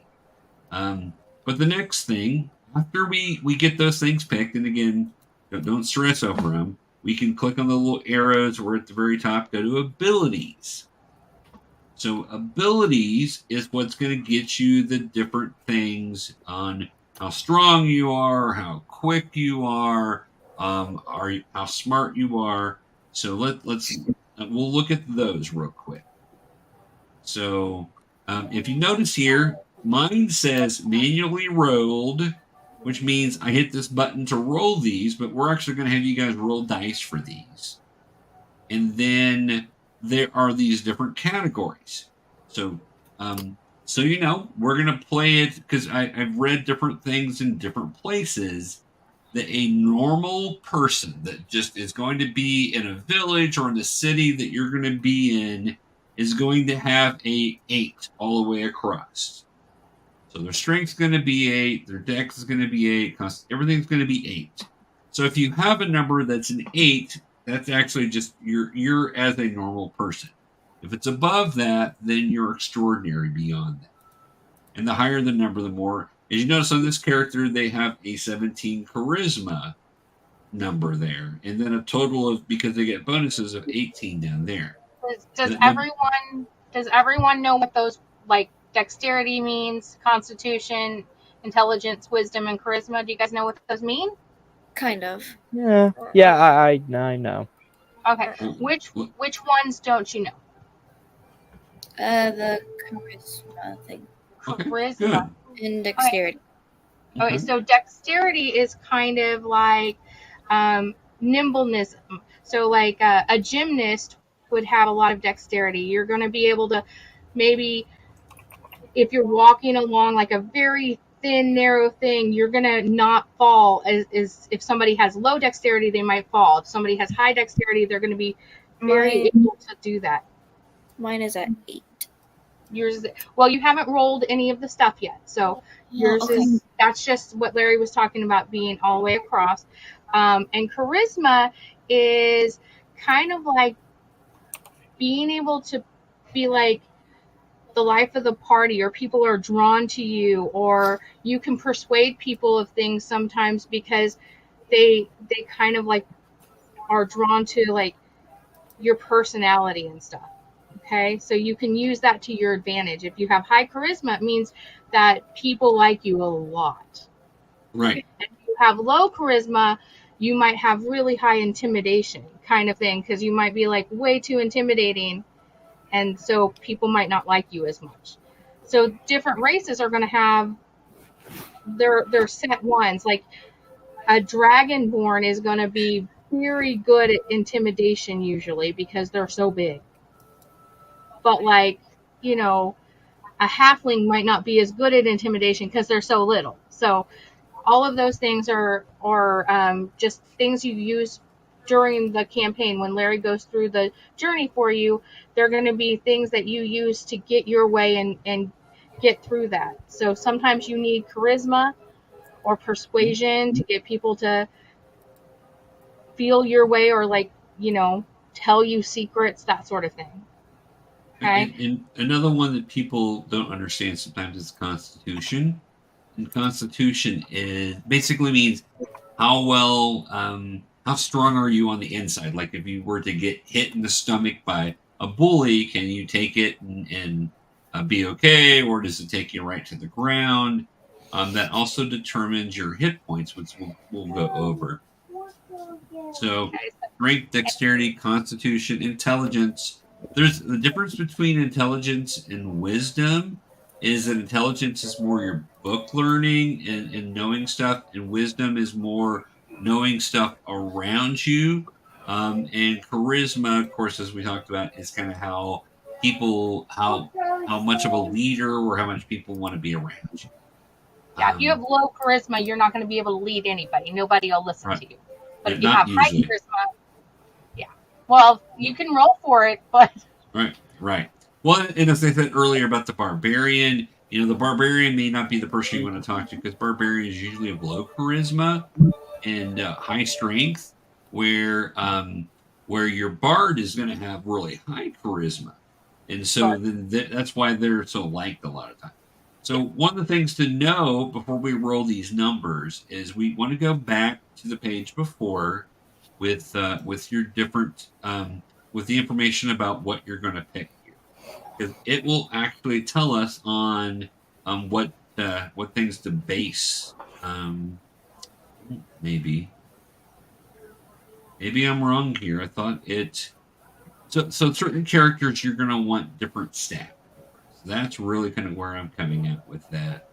A: But the next thing, after we get those things picked, and again, don't stress over them, we can click on the little arrows or at the very top, go to abilities. So abilities is what's going to get you the different things on how strong you are, how quick you are how smart you are. So we'll look at those real quick. So if you notice here, mine says manually rolled, which means I hit this button to roll these, but we're actually going to have you guys roll dice for these. And then there are these different categories. So, we're going to play it because I've read different things in different places. that a normal person that just is going to be in a village or in the city that you're going to be in is going to have a 8 all the way across. So their strength's going to be 8, their dex is going to be 8, everything's going to be 8. So if you have a number that's an 8, that's actually just you're as a normal person. If it's above that, then you're extraordinary beyond that. And the higher the number, the more. As you notice on this character, they have a 17 charisma number there, and then a total of, because they get bonuses, of 18 down there.
D: Does everyone know what those, like, dexterity means, constitution, intelligence, wisdom, and charisma? Do you guys know what those mean?
C: Kind of.
B: Yeah. Yeah, I know.
D: Okay. Which ones don't you know?
C: The charisma thing.
A: Okay,
D: Charisma
A: good.
C: And dexterity.
D: Okay, so dexterity is kind of like nimbleness. So like a gymnast would have a lot of dexterity. You're going to be able to, maybe if you're walking along like a very thin, narrow thing, you're going to not fall. As if somebody has low dexterity, they might fall. If somebody has high dexterity, they're going to be very able to do that.
C: Mine is at 8.
D: Yours, well, you haven't rolled any of the stuff yet, so yours is, that's just what Larry was talking about, being all the way across. And charisma is kind of like being able to be like the life of the party, or people are drawn to you, or you can persuade people of things sometimes because they kind of like are drawn to like your personality and stuff. Okay, so you can use that to your advantage. If you have high charisma, it means that people like you a lot.
A: Right.
D: And if you have low charisma, you might have really high intimidation kind of thing, because you might be like way too intimidating, and so people might not like you as much. So different races are going to have their set ones. Like a dragonborn is going to be very good at intimidation usually because they're so big. But like, you know, a halfling might not be as good at intimidation because they're so little. So all of those things are just things you use during the campaign. When Larry goes through the journey for you, they're going to be things that you use to get your way and get through that. So sometimes you need charisma or persuasion to get people to feel your way, or like, you know, tell you secrets, that sort of thing. Okay.
A: And another one that people don't understand sometimes is Constitution. And Constitution is basically means how well, how strong are you on the inside? Like if you were to get hit in the stomach by a bully, can you take it and be okay, or does it take you right to the ground? That also determines your hit points, which we'll go over. So, strength, dexterity, constitution, intelligence. There's the difference between intelligence and wisdom is that intelligence is more your book learning and knowing stuff, and wisdom is more knowing stuff around you. And charisma, of course, as we talked about, is kind of how people, how much of a leader or how much people want to be around you.
D: Yeah, if you have low charisma, you're not going to be able to lead anybody. Nobody will listen to you. But if you
A: not
D: have high
A: usually.
D: charisma, yeah. Well, you can roll for it, but
A: Right. Well, and as I said earlier about the barbarian, you know, the barbarian may not be the person you want to talk to, because barbarians usually have low charisma and high strength, where your bard is going to have really high charisma, and so then that's why they're so liked a lot of times. So one of the things to know before we roll these numbers is we want to go back to the page before with your different with the information about what you're going to pick here, because it will actually tell us on what things to base. Maybe I'm wrong here. I thought it. So certain characters you're going to want different stats. So that's really kind of where I'm coming at with that.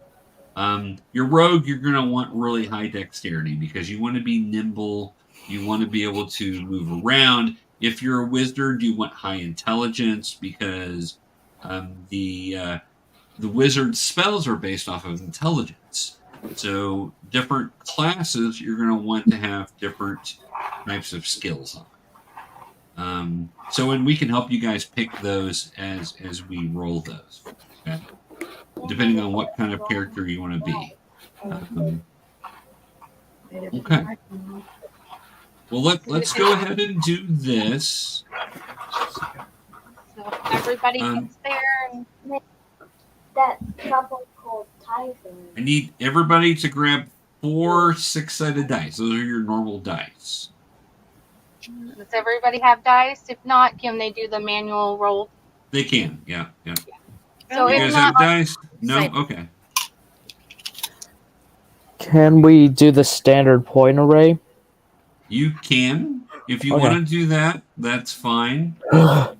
A: Your rogue, you're going to want really high dexterity because you want to be nimble. You want to be able to move around. If you're a wizard, you want high intelligence because the wizard's spells are based off of intelligence. So different classes, you're going to want to have different types of skills on. So and we can help you guys pick those as we roll those, okay? Depending on what kind of character you want to be. Okay. Well, let's go ahead and do this.
D: So everybody gets there. And
F: That couple called Tiger.
A: I need everybody to grab 4 6-sided dice. Those are your normal dice.
D: does everybody have dice? If not, can they do the manual roll?
A: They can, yeah.
D: So
A: You
D: if
A: guys
D: not,
A: have dice? No?
C: Side.
A: Okay.
B: Can we do the standard point array?
A: You can. If you
B: Okay.
A: want to do that, that's fine.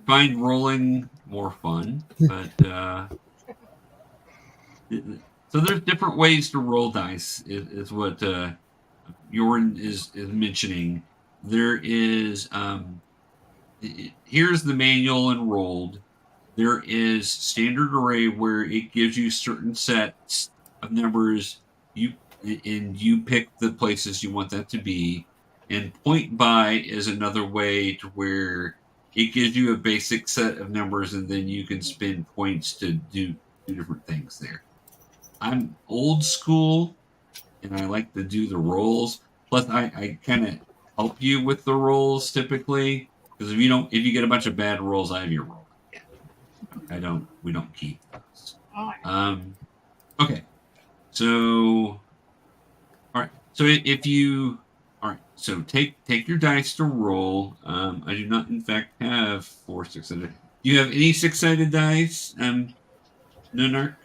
A: Find rolling more fun, but so there's different ways to roll dice. Is what Jorn is mentioning. There is here's the manual enrolled. There is standard array where it gives you certain sets of numbers. You pick the places you want that to be. And point by is another way to where it gives you a basic set of numbers, and then you can spend points to do different things there. I'm old school, and I like to do the rolls. Plus, I kind of help you with the rolls typically, because if you get a bunch of bad rolls, I have your roll. Yeah. We don't keep those. Okay. So, all right. So all right. So take your dice to roll. I do not, in fact, have 4 6-sided. Do you have any 6-sided dice, Nunark?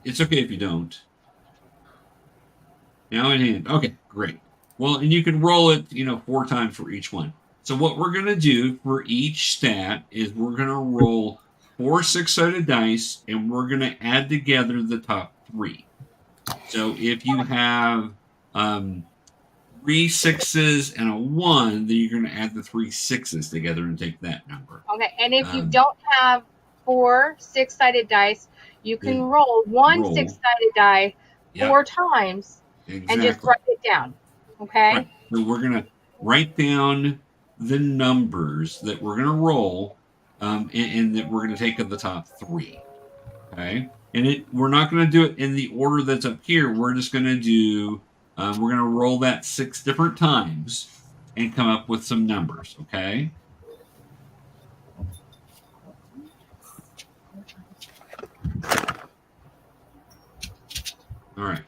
A: It's okay if you don't. Now in hand. Okay, great. Well, and you can roll it, 4 times for each one. So what we're going to do for each stat is we're going to roll 4 6-sided dice, and we're going to add together the top 3. So if you have 3 6s and a 1, then you're going to add the 3 6s together and take that number.
D: okay. And if you don't have 4 6-sided dice, you can
A: Yeah.
D: roll one
A: Roll.
D: 6-sided die
A: Yep.
D: 4 times and just write it down. Okay.
A: Right. So we're going to write down the numbers that we're going to roll, and that we're going to take of the top 3. Okay. And we're not going to do it in the order that's up here. We're just going to do, we're going to roll that 6 different times and come up with some numbers. Okay. All right.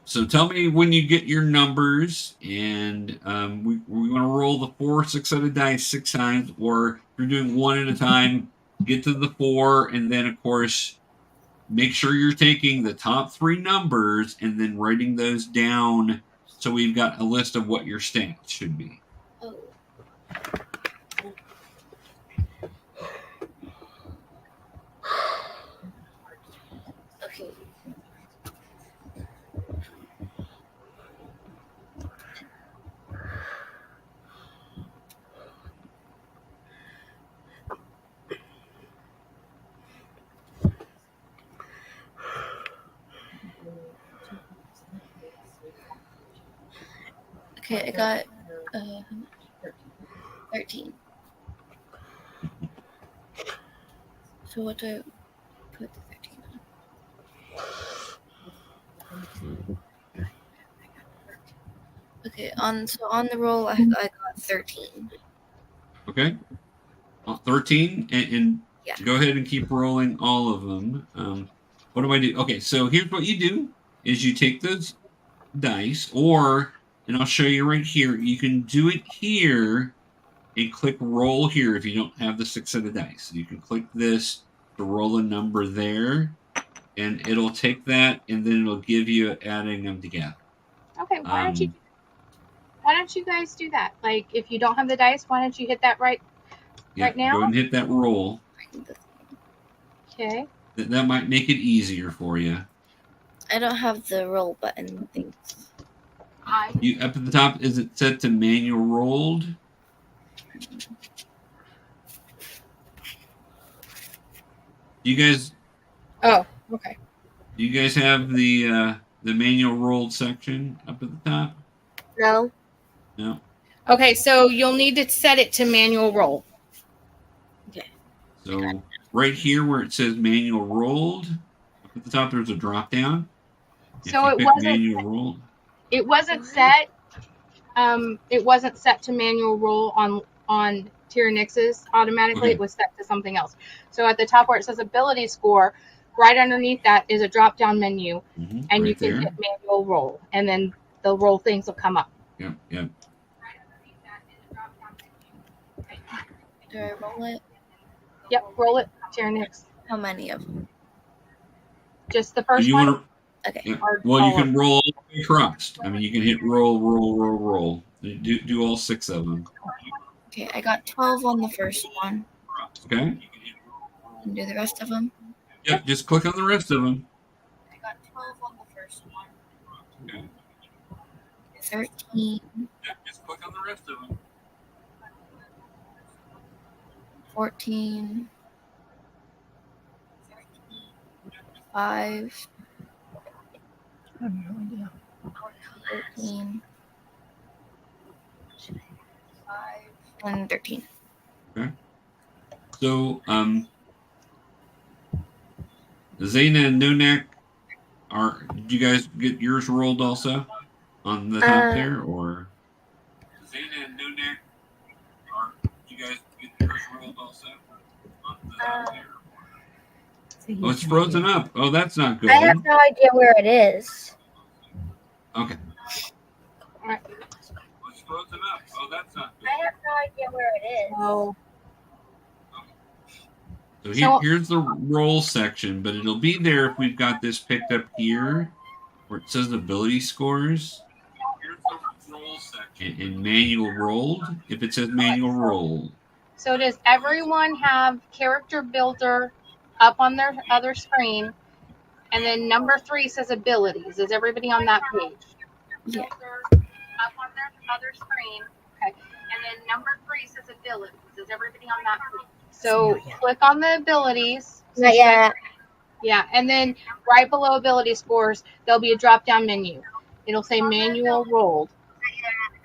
A: So tell me when you get your numbers, and we're going to roll the 4 6-sided dice 6 times, or if you're doing 1 at a time, get to the 4, and then, of course, make sure you're taking the top 3 numbers and then writing those down so we've got a list of what your stats should be.
C: Oh. Okay. Okay, I got 13. So what do I put the 13 on? Okay, on the roll I got 13.
A: Okay. 13, and
C: Yeah.
A: go ahead and keep rolling all of them. What do I do? Okay, so here's what you do is you take those dice, and I'll show you right here. You can do it here and click roll here if you don't have the 6-sided dice. You can click this to roll a number there, and it'll take that, and then it'll give you adding them together.
D: Okay. Why don't you guys do that? Like, if you don't have the dice, why don't you hit that right now?
A: Go ahead and hit that roll.
D: Okay.
A: That might make it easier for you.
C: I don't have the roll button thing.
A: You up at the top, is it set to manual rolled? Do you guys
D: Oh, okay.
A: do you guys have the manual rolled section up at the top?
F: No.
A: No.
D: Okay, so you'll need to set it to manual roll.
A: So right here where it says manual rolled, up at the top there's a drop down. If
D: So
A: you
D: it
A: pick
D: wasn't
A: manual rolled,
D: it wasn't set. It wasn't set to manual roll on Tyrannix's automatically.
A: Okay.
D: It was set to something else. So at the top where it says ability score, right underneath that is a drop down menu, and you
A: right
D: can
A: there.
D: hit manual roll, and then the roll things will come up.
A: Yep, yep.
C: Do I roll it?
D: Yep, roll it, Tyrannix.
C: How many of them?
D: Just the
A: So
D: first
A: you
D: one.
A: want to?
C: Okay.
A: Yeah.
D: Or
A: Well, you
D: all
A: can roll across. I mean, you can hit roll. Do all 6 of them.
C: Okay, I got 12 on the first one.
A: Okay.
C: And do the rest of them?
A: Yep. Just click on the rest of them.
C: I got 12 on the first one.
A: Okay.
C: 13,
A: Yep. Just click on the rest of them.
C: 14, 5,
E: I have no idea.
C: 13, 5, and 13.
A: So, Zaina and Nunak, did you guys get yours rolled also on the top there, or? Zaina and Nunak, did you guys get yours rolled also on the top there? Oh, it's frozen up. Oh, that's not good.
F: I have no idea where it is.
A: Okay.
D: All right.
A: It's frozen up. Oh, that's not good.
F: I have no idea where it is.
D: Oh.
A: So here's the roll section, but it'll be there if we've got this picked up here, where it says ability scores. Here's the roll section in manual rolled. If it says manual rolled.
D: So does everyone have character builder up on their other screen? And then number 3 says abilities. Is everybody on that page?
C: Yeah.
D: Up on their other screen. Okay. And then number 3 says abilities. Is everybody on that page? So click on the abilities.
F: Not yet.
D: Yeah, and then right below ability scores, there'll be a drop-down menu. It'll say manual rolled.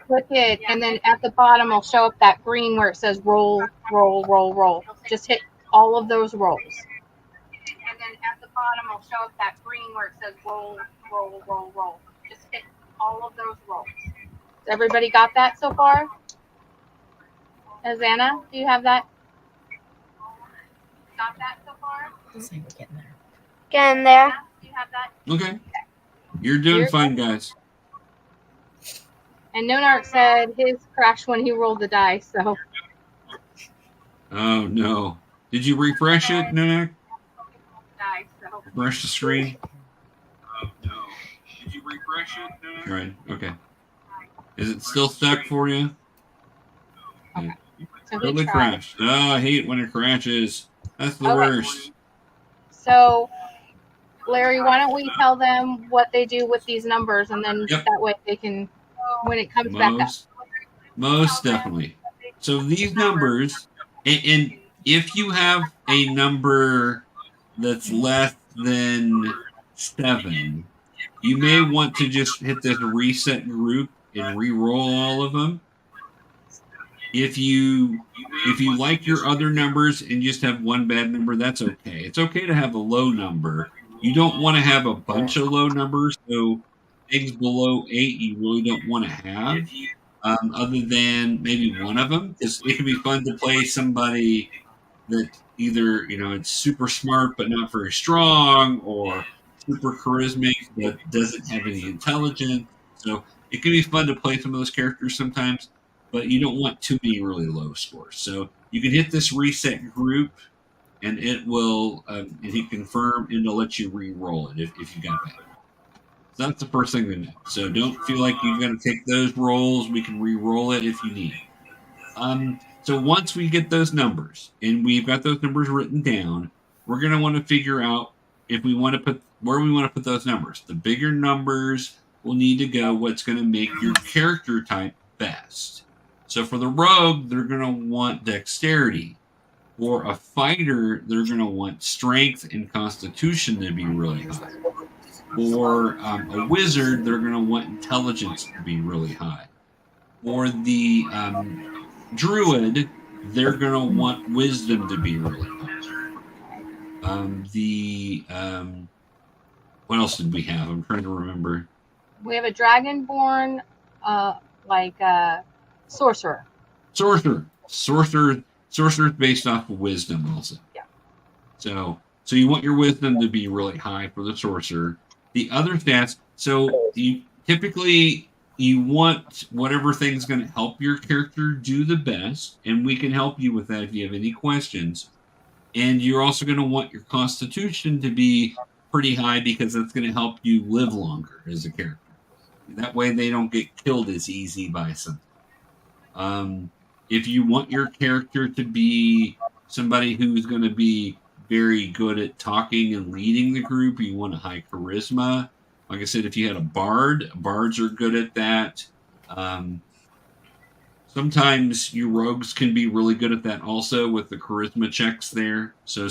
D: Click it, and then at the bottom, will show up that green where it says roll. Just hit all of those rolls. And then at the bottom, will show up that green where it says roll. Just hit all of those rolls. Everybody got that so far? Azana, do you have that? Got that so far?
F: Get in there.
D: Do you have that?
A: Okay. You're doing fine, guys.
D: And Nonark said his crashed when he rolled the dice, so.
A: Oh, no. Did you refresh it, Nunak? Refresh the screen? Oh, no. Did you refresh it, Nunak? Right, okay. Is it still stuck for you?
D: Okay. So
A: Totally crashed. Oh, I hate when it crashes. That's the worst.
D: So, Larry, why don't we tell them what they do with these numbers, and then that way they can, when it comes back up.
A: Most definitely. So these numbers, and if you have a number that's less than 7, you may want to just hit this reset group and re-roll all of them. If you like your other numbers and just have one bad number, that's okay. It's okay to have a low number. You don't want to have a bunch of low numbers, so things below 8 you really don't want to have, other than maybe one of them. It can be fun to play somebody that either, it's super smart but not very strong, or super charismatic but doesn't have any intelligence. So it can be fun to play some of those characters sometimes, but you don't want too many really low scores. So you can hit this reset group, and it will hit confirm, and it'll let you re-roll it if you got that. So that's the first thing to know. So don't feel like you've got to take those rolls. We can re-roll it if you need. So once we get those numbers, and we've got those numbers written down, we're going to want to figure out if we want to put where we want to put those numbers. The bigger numbers will need to go what's going to make your character type best. So for the rogue, they're going to want dexterity. For a fighter, they're going to want strength and constitution to be really high. For a wizard, they're going to want intelligence to be really high. For the druid, they're going to want wisdom to be really high. What else did we have? I'm trying to remember.
D: We have a dragonborn, sorcerer.
A: Sorcerer's based off of wisdom also.
D: Yeah.
A: So you want your wisdom to be really high for the sorcerer. The other stats, so you typically you want whatever thing's going to help your character do the best, and we can help you with that if you have any questions. And you're also going to want your constitution to be pretty high because that's going to help you live longer as a character. That way they don't get killed as easy by something. If you want your character to be somebody who's going to be very good at talking and leading the group, you want a high charisma. Like I said, if you had a bard, bards are good at that. Sometimes your rogues can be really good at that also with the charisma checks there. So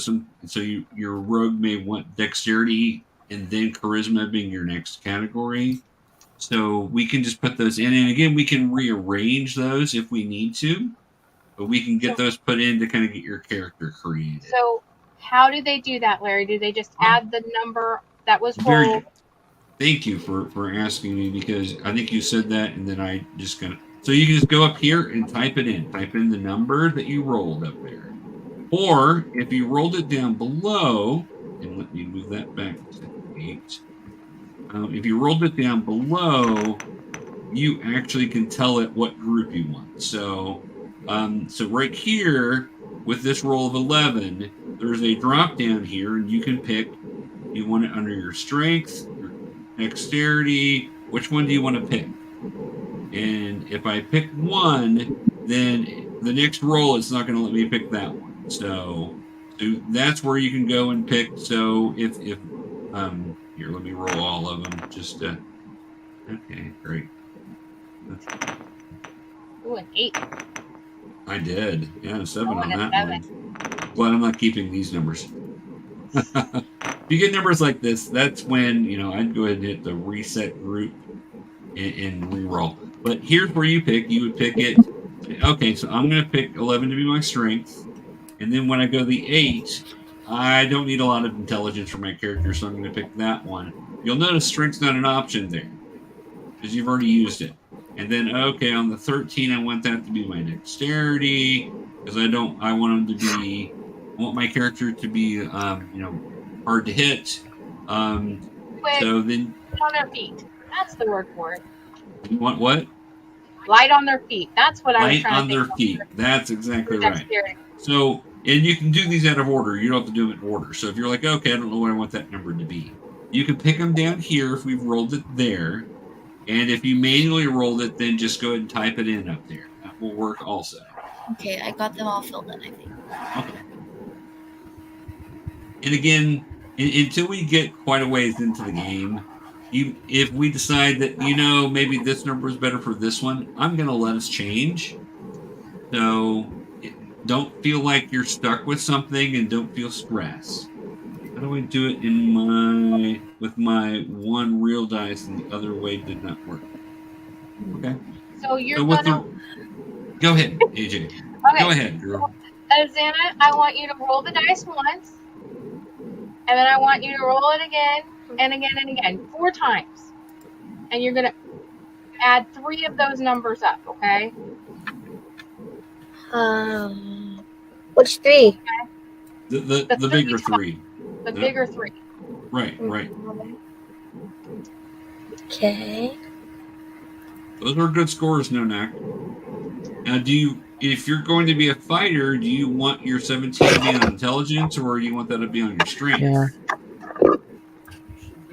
A: your rogue may want dexterity and then charisma being your next category. So we can just put those in. And again, we can rearrange those if we need to. But we can get those put in to kind of get your character created.
D: So how do they do that, Larry? Do they just add the number that was
A: Very
D: rolled?
A: good. Thank you for asking me, because I think you said that and then I just kind of... So you can just go up here and type it in. Type in the number that you rolled up there. Or if you rolled it down below, and let me move that back to 8. If you rolled it down below, you actually can tell it what group you want. So right here, with this roll of 11, there's a drop down here, and you can pick, you want it under your strength, your dexterity, which one do you want to pick? And if I pick 1, then the next roll, it's not going to let me pick that one. So that's where you can go and pick. So if here, let me roll all of them. Just okay, great.
D: Ooh, an 8.
A: I did. Yeah, 7 on
D: a
A: that
D: 7.
A: one. But I'm not keeping these numbers. If you get numbers like this, that's when, I'd go ahead and hit the reset group and re-roll. But here's where you pick. You would pick it. Okay, so I'm going to pick 11 to be my strength. And then when I go the 8, I don't need a lot of intelligence for my character, so I'm going to pick that one. You'll notice strength's not an option there, because you've already used it. And then, okay, on the 13, I want that to be my dexterity, because I want my character to be, hard to hit. So then...
D: On their feet. That's the word for it.
A: You want what?
D: Light on their feet. That's what I was trying to think.
A: Light on their feet. That's exactly right.
D: Dexterity.
A: So, and you can do these out of order. You don't have to do them in order. So if you're like, okay, I don't know what I want that number to be, you can pick them down here if we've rolled it there. And if you manually rolled it, then just go ahead and type it in up there. That will work also.
C: Okay, I got them all filled in, I think.
A: Okay. And again, until we get quite a ways into the game, if we decide that, maybe this number is better for this one, I'm going to let us change. So don't feel like you're stuck with something, and don't feel stressed. How do I do it with my one real dice, and the other way did not work? Okay.
D: So you're
A: Go ahead, AJ.
D: Okay.
A: Go ahead, girl.
D: Xana, I want you to roll the dice once, and then I want you to roll it again, and again, and again, 4 times. And you're going to add 3 of those numbers up, okay?
F: Which 3?
A: The bigger 3.
D: The bigger 3.
A: Right.
F: Okay.
A: Those are good scores, No-Knack. Now, if you're going to be a fighter, do you want your 17 to be on intelligence, or do you want that to be on your strength?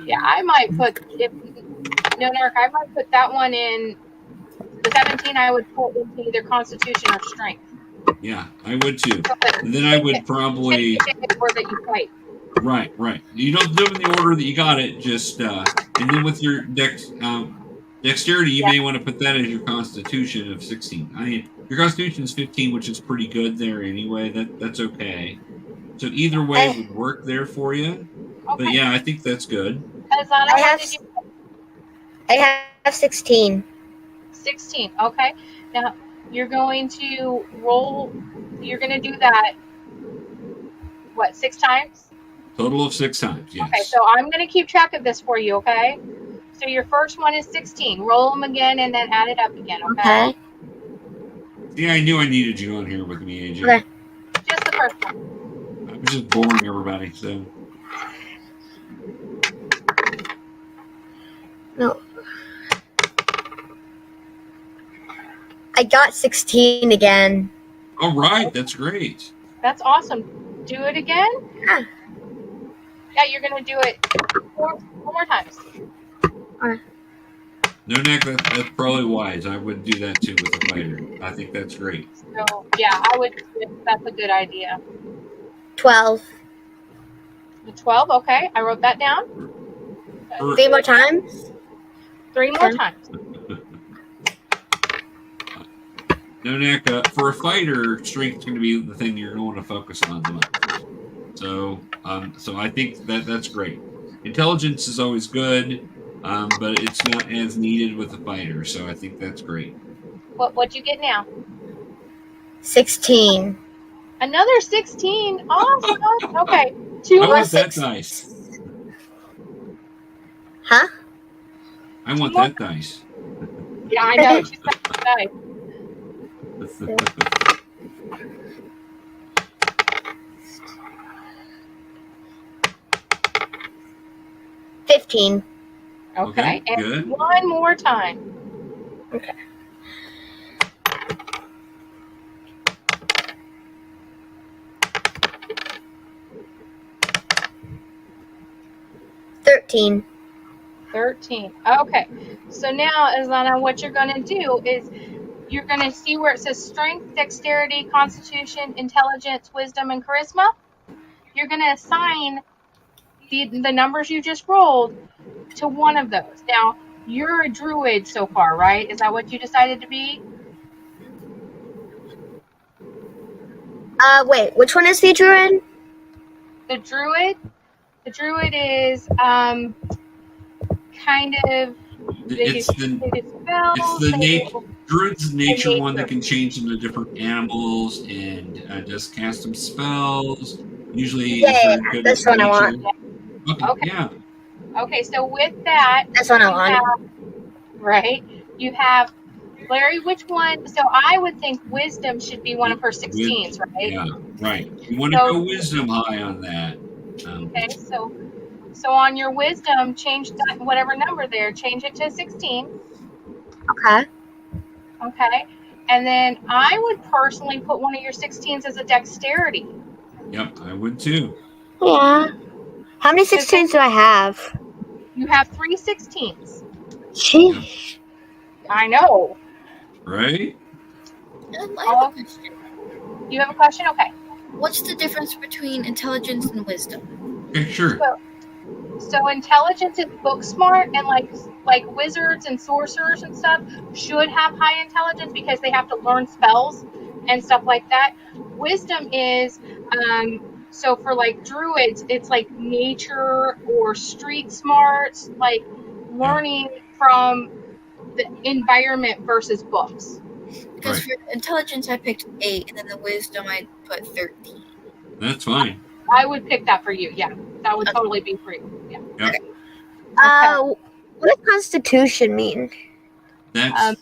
D: Yeah, I might put, I might put that one in, the 17 I would put into either constitution or strength.
A: Yeah, I would too. And then I would probably...
D: that you fight.
A: Right. You don't do them in the order that you got it, just, and then with your dexterity, you may want to put that as your constitution of 16. Your constitution is 15, which is pretty good there anyway. That's okay. So either way would work there for you. But
D: Okay.
A: yeah, I think that's good.
D: Azana,
F: I
D: what
F: have
D: did you?
F: I have 16.
D: 16. Okay. Now you're going to roll. You're going to do that. What? 6 times?
A: Total of 6 times. Yes.
D: Okay. So I'm going to keep track of this for you. Okay. So your first one is 16. Roll them again and then add it up again. Okay.
F: Okay.
A: Yeah, I knew I needed you on here with me, AJ.
F: Okay.
D: Just the first one.
A: I was just boring everybody. So
F: No. I got 16 again.
A: all right, that's great.
D: That's awesome. Do it again.
F: Ah.
D: Yeah, you're going to do it 4 more times.
A: No, Nick, that's probably wise. I would do that too with a fighter. I think that's great.
D: So yeah, I would. That's a good idea.
F: 12.
D: The 12. Okay, I wrote that down.
F: 3 more times.
D: 3 more
F: Okay.
D: times.
A: No, Nick, for a fighter, strength's going to be the thing you're going to focus on the most. So I think that's great. Intelligence is always good, but it's not as needed with a fighter. So I think that's great.
D: What'd you get now?
F: 16.
D: Another 16. Awesome. Okay. 2
A: I
D: more.
A: want that dice.
F: Huh?
A: I want that dice.
D: Yeah, I know. She's nice.
F: 15.
D: Okay, and
A: good.
D: 1 more time.
F: Okay. $13.
D: 13. Okay. So now, Azana, what you're going to do is you're going to see where it says strength, dexterity, constitution, intelligence, wisdom, and charisma. You're going to assign the numbers you just rolled to one of those. Now, you're a druid so far, right? Is that what you decided to be?
F: Wait, which one is the druid?
D: The druid? The druid is kind of
A: It's the druid's nature one that can change them to different animals and just cast them spells. Usually,
F: Yeah, that's what I want.
A: Okay, yeah.
D: Okay, so with that,
F: That's what I want.
D: Right? You have Larry, which one? So I would think wisdom should be one of her 16s, right?
A: Yeah, right. You want to go wisdom high on that.
D: Okay, so on your wisdom, change that whatever number there, change it to 16.
F: Okay.
D: Okay. And then I would personally put one of your 16s as a dexterity.
A: Yep, I would too.
F: Yeah. How many 16s do I have?
D: You have 3 16s.
F: Sheesh.
D: I know.
A: Right?
C: I have a question.
D: You have a question? Okay.
C: What's the difference between intelligence and wisdom?
A: Okay, sure.
D: So intelligence is book smart, and like wizards and sorcerers and stuff should have high intelligence because they have to learn spells and stuff like that. Wisdom is so for like druids, it's like nature or street smarts, like learning from the environment versus books.
C: Because for intelligence I picked 8, and then the wisdom I put 13.
A: That's fine.
D: I would pick that for you. Yeah, that would totally be for you. Yeah.
A: Yep.
F: What does constitution mean?
A: That's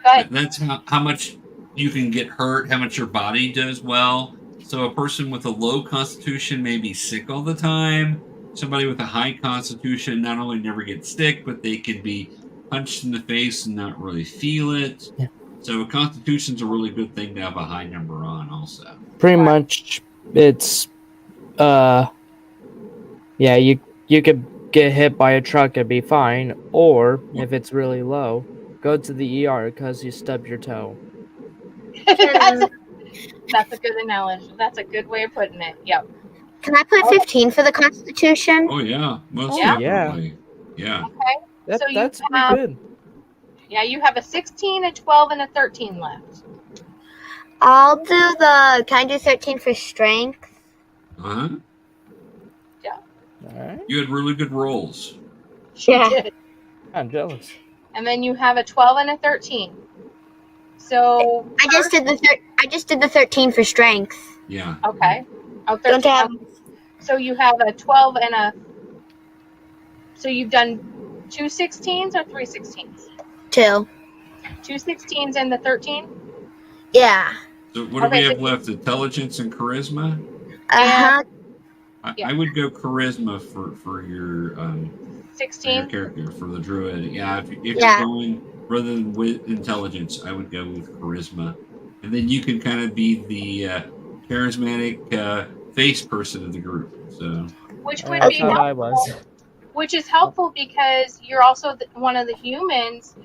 D: But
A: that's how much you can get hurt, how much your body does well. So a person with a low constitution may be sick all the time. Somebody with a high constitution not only never gets sick, but they can be punched in the face and not really feel it.
B: Yeah.
A: So constitution's a really good thing to have a high number on also.
B: Pretty much, it's yeah, you could get hit by a truck and be fine, or if it's really low, go to the ER because you stubbed your toe.
D: that's a good analogy. That's a good way of putting it. Yep.
F: Can I put 15 for the constitution?
A: Oh yeah, most
D: Yeah.
A: definitely. Yeah.
D: So you
B: That's
D: have-
B: pretty good.
D: Yeah, you have a 16, a 12, and a 13 left.
F: I'll do the. Can I do 13 for strength?
A: Uh-huh.
B: All right.
A: You had really good rolls.
F: Yeah.
D: Did.
B: I'm jealous.
D: And then you have a 12 and a 13. So
F: I just did the 13 for strength.
A: Yeah.
D: okay. Oh, 13.
F: Don't have.
D: So you have a 12 and a. So you've done 2 16s or 3 16s?
F: 2.
D: 2 16s and the 13.
F: Yeah.
A: So what do we
D: Okay,
A: have
D: so-
A: left? Intelligence and charisma?
F: Uh-huh.
D: Yeah.
A: I would go charisma for your
D: 16.
A: character, for the druid. Yeah, if
F: Yeah.
A: you're going rather than with intelligence, I would go with charisma. And then you can kind of be the charismatic face person of the group. So
D: Which would
B: I
D: be
B: thought I
D: helpful.
B: was.
D: Which is helpful because you're also one of the humans,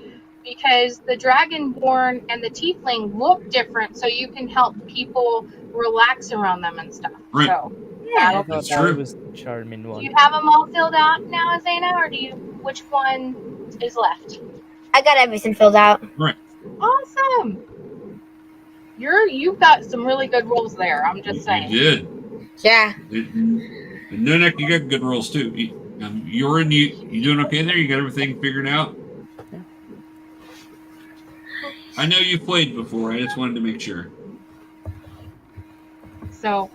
D: because the dragonborn and the tiefling look different, so you can help people relax around them and stuff.
A: Right.
D: So
B: I
D: that'll
B: thought
A: That's
B: that
A: true.
B: was the charming
D: Do
B: one.
D: you have them all filled out now, Azena, or which one is left?
F: I got everything filled out.
A: Right.
D: Awesome. You've got some really good rolls there. I'm just saying.
A: You did.
F: Yeah.
A: Nunek, you got good rolls too. You doing okay there? You got everything figured out?
B: Yeah.
A: I know you played before. I just wanted to make sure.
D: So,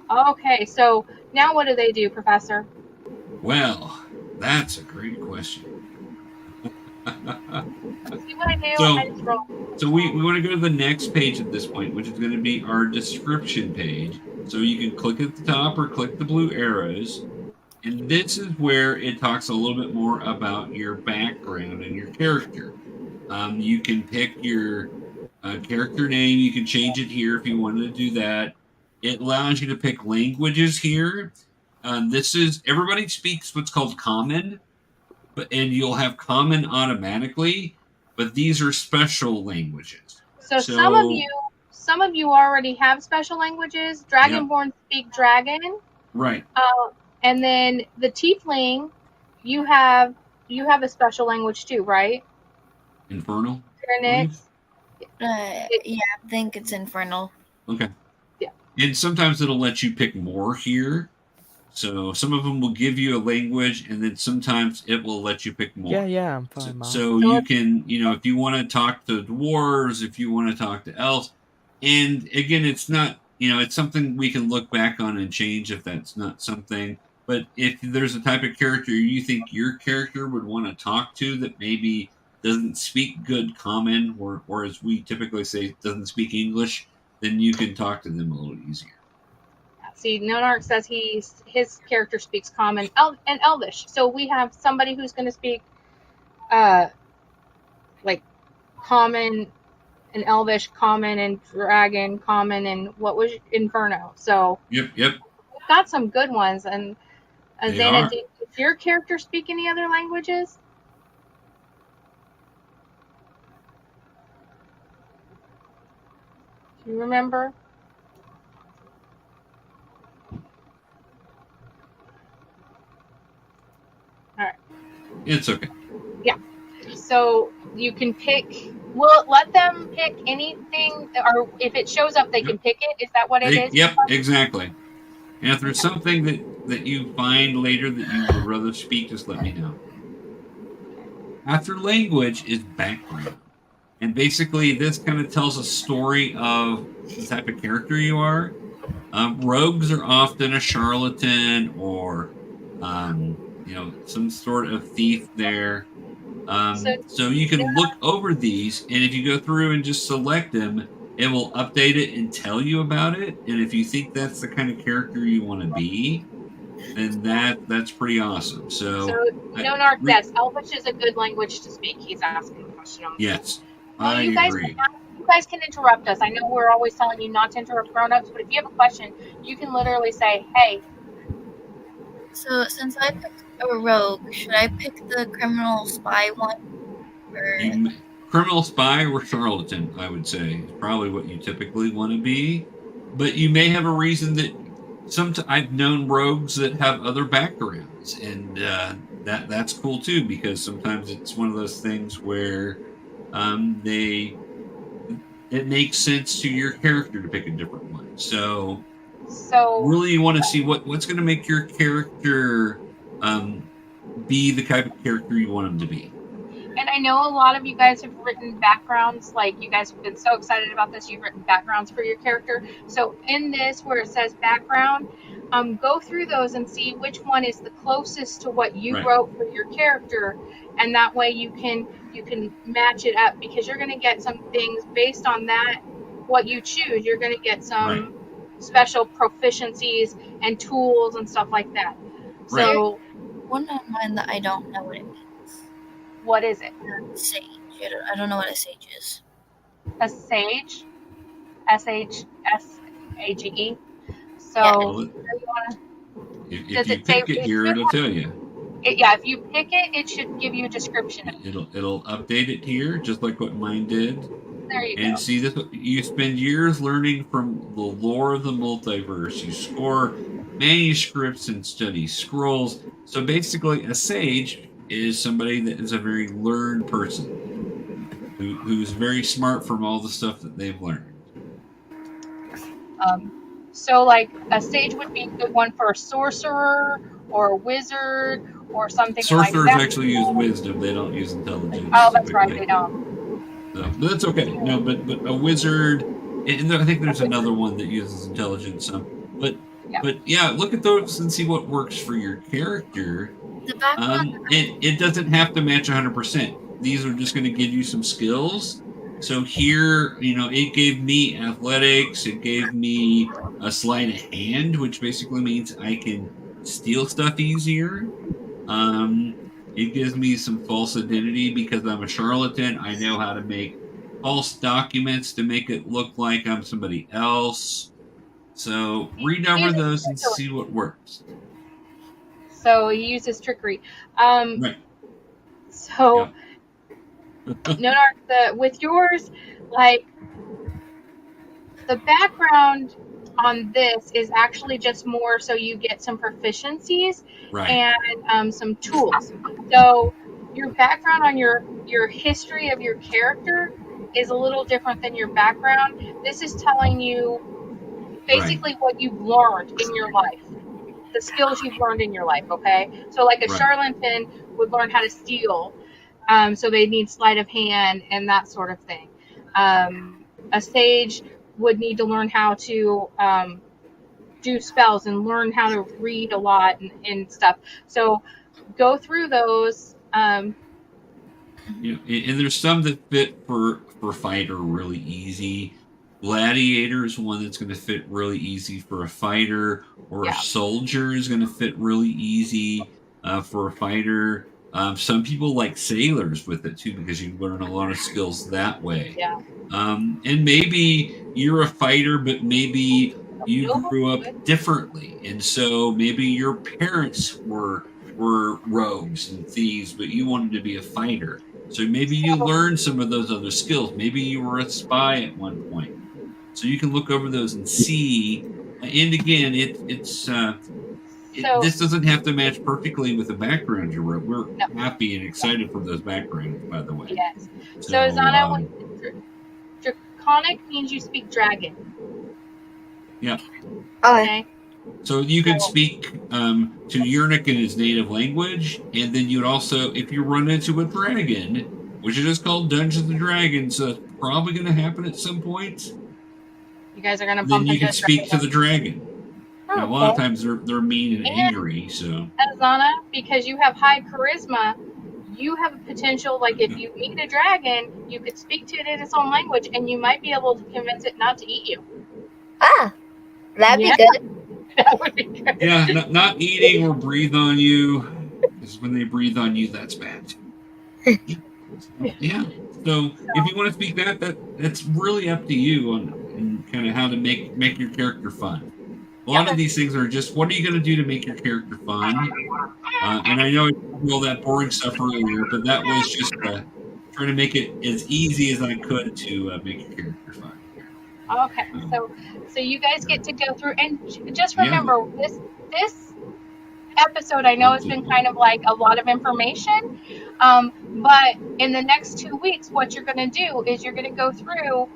D: okay. So now what do they do, Professor?
A: Well, that's a great question.
D: See what I do?
A: So-
D: I just roll.
A: So we want to go to the next page at this point, which is going to be our description page. So you can click at the top or click the blue arrows. And this is where it talks a little bit more about your background and your character. You can pick your character name. You can change it here if you wanted to do that. It allows you to pick languages here. This is, everybody speaks what's called common, and you'll have common automatically, but these are special languages.
D: So some of you already have special languages. Dragonborn speak dragon,
A: Right.
D: and then the tiefling, you have a special language too, right?
A: Infernal.
D: Tyranids.
C: Yeah, I think it's infernal.
A: Okay.
D: Yeah.
A: And sometimes it'll let you pick more here. So some of them will give you a language, and then sometimes it will let you pick more.
B: Yeah, I'm fine, Mom.
A: So you can, if you want to talk to dwarves, if you want to talk to elves, and again, it's not, it's something we can look back on and change if that's not something. But if there's a type of character you think your character would want to talk to that maybe doesn't speak good common, or as we typically say, doesn't speak English, then you can talk to them a little easier.
D: See, Nonarch says his character speaks common and Elvish. So we have somebody who's going to speak, like common and Elvish, common and dragon, common and what was Inferno. So
A: Yep.
D: we've got some good ones. And
A: They
D: Azena,
A: are.
D: does your character speak any other languages? Do you remember?
A: It's okay.
D: So you can pick. Will it let them pick anything, or if it shows up, they can pick it? Is that what it is?
A: Yep, exactly. And if there's something that you find later that you would rather speak, just let me know. After language is background. And basically, this kind of tells a story of the type of character you are. Rogues are often a charlatan or, some sort of thief there. So you can look over these, and if you go through and just select them, it will update it and tell you about it. And if you think that's the kind of character you want to be, then that's pretty awesome. So
D: Nonarch, yes, Elvish is a good language to speak. He's asking a question on the
A: yes,
D: Well,
A: I
D: you guys
A: agree.
D: You guys can interrupt us. I know we're always telling you not to interrupt grown-ups, but if you have a question, you can literally say, "Hey."
C: So since I picked a rogue, should I pick the criminal spy one? Or
A: Criminal spy or charlatan, I would say, is probably what you typically want to be. But you may have a reason that I've known rogues that have other backgrounds, and that's cool too, because sometimes it's one of those things where it makes sense to your character to pick a different one. So
D: So
A: really, you want to see what's going to make your character be the type of character you want them to be.
D: And I know a lot of you guys have written backgrounds, like you guys have been so excited about this, you've written backgrounds for your character. So in this, where it says background, go through those and see which one is the closest to what you
A: Right.
D: wrote for your character, and that way you can match it up, because you're going to get some things based on that, what you choose. You're going to get some special proficiencies and tools and stuff like that.
A: Right.
D: So
C: One on mine that I don't know what it means.
D: what is it?
C: Sage. I don't know what a sage is.
D: A sage, SHSAGE. So
A: Well,
D: you wanna,
A: if
D: does
A: you
D: it say
A: pick it here, it'll tell you.
D: yeah, if you pick it, it should give you a description.
A: It'll update it here, just like what mine did.
D: There you
A: And
D: go.
A: see this, you spend years learning from the lore of the multiverse. You score manuscripts and study scrolls. So basically, a sage is somebody that is a very learned person who's very smart from all the stuff that they've learned.
D: So like a sage would be a good one for a sorcerer or a wizard or something
A: Sorcerers
D: like that.
A: actually use wisdom; they don't use intelligence.
D: Oh, that's right,
A: typically.
D: they don't.
A: So, but that's okay. No, but a wizard, and I think there's another one that uses intelligence. But yeah, look at those and see what works for your character.
C: The background.
A: It doesn't have to match 100%. These are just going to give you some skills. So here, it gave me athletics. It gave me a sleight of hand, which basically means I can steal stuff easier. It gives me some false identity because I'm a charlatan. I know how to make false documents to make it look like I'm somebody else. So read over those and see what works.
D: So he uses trickery.
A: Right.
D: So with yours, like the background on this is actually just more so you get some proficiencies and some tools. So your background on your history of your character is a little different than your background. This is telling you basically what you've learned in your life, the skills you've learned in your life, okay? So like a charlatan would learn how to steal, so they need sleight of hand and that sort of thing. A sage would need to learn how to do spells and learn how to read a lot and stuff. So go through those.
A: And there's some that fit for fighter really easy. Gladiator is one that's going to fit really easy for a fighter, or a soldier is going to fit really easy for a fighter. Some people like sailors with it too, because you learn a lot of skills that way.
D: Yeah.
A: And maybe you're a fighter, but maybe you grew up differently, and so maybe your parents were rogues and thieves, but you wanted to be a fighter. So maybe you learned some of those other skills. Maybe you were a spy at one point. So you can look over those and see. And again, this doesn't have to match perfectly with the background you wrote. We're happy and excited for those backgrounds, by the way.
D: Yes. So Zana, Draconic means you speak dragon.
A: Yeah.
D: Okay.
A: So you can speak to Yurnik in his native language, and then you'd also, if you run into a dragon, which is called Dungeons and Dragons, so it's probably going to happen at some point.
D: You guys are going to
A: bump into. Then you can speak to the dragon. Now, a lot of times they're mean and angry. So
D: Azana, because you have high charisma, you have a potential. Like if you meet a dragon, you could speak to it in its own language, and you might be able to convince it not to eat you.
F: Ah, that'd be good.
D: That would be good.
A: Yeah, not eating or breathe on you, because when they breathe on you, that's bad. Yeah. So if you want to speak that's really up to you on kind of how to make your character fun. A lot of these things are just, what are you going to do to make your character fun? And I know I did all that boring stuff earlier, but that was just trying to make it as easy as I could to make your character fun.
D: Okay, so you guys get to go through, and just remember this episode, I know it's been kind of like a lot of information, but in the next 2 weeks, what you're going to do is you're going to go through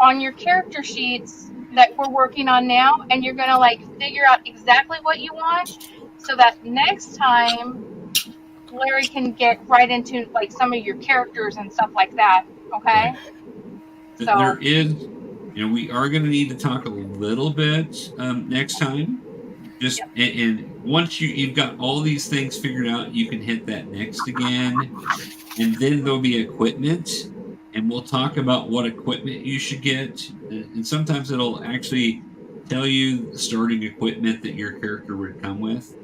D: on your character sheets that we're working on now, and you're going to like figure out exactly what you want so that next time Larry can get right into like some of your characters and stuff like that. Okay.
A: Right.
D: So
A: There is, we are going to need to talk a little bit next time. Just and once you've got all these things figured out, you can hit that next again, and then there'll be equipment, and we'll talk about what equipment you should get. And sometimes it'll actually tell you the starting equipment that your character would come with.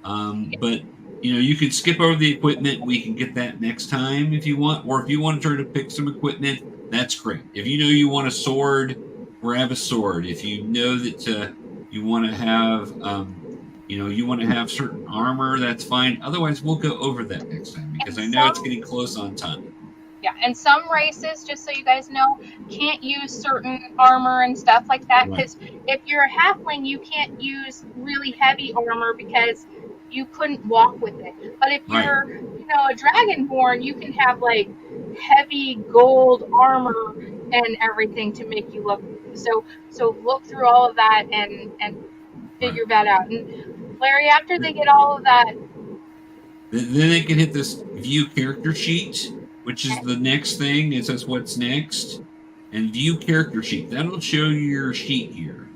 A: But you could skip over the equipment. We can get that next time if you want, or if you want to try to pick some equipment, that's great. If you want a sword, grab a sword. If you know that you want to have, you want to have certain armor, that's fine. Otherwise, we'll go over that next time because I know it's getting close on time.
D: Yeah, and some races, just so you guys know, can't use certain armor and stuff like that. Because if you're a halfling, you can't use really heavy armor because you couldn't walk with it. But if you're, a dragonborn, you can have like heavy gold armor and everything to make you look. So look through all of that and figure that out. And Larry, after they get all of that,
A: then they can hit this view character sheet, which is the next thing. It says what's next, and view character sheet. That'll show you your sheet here,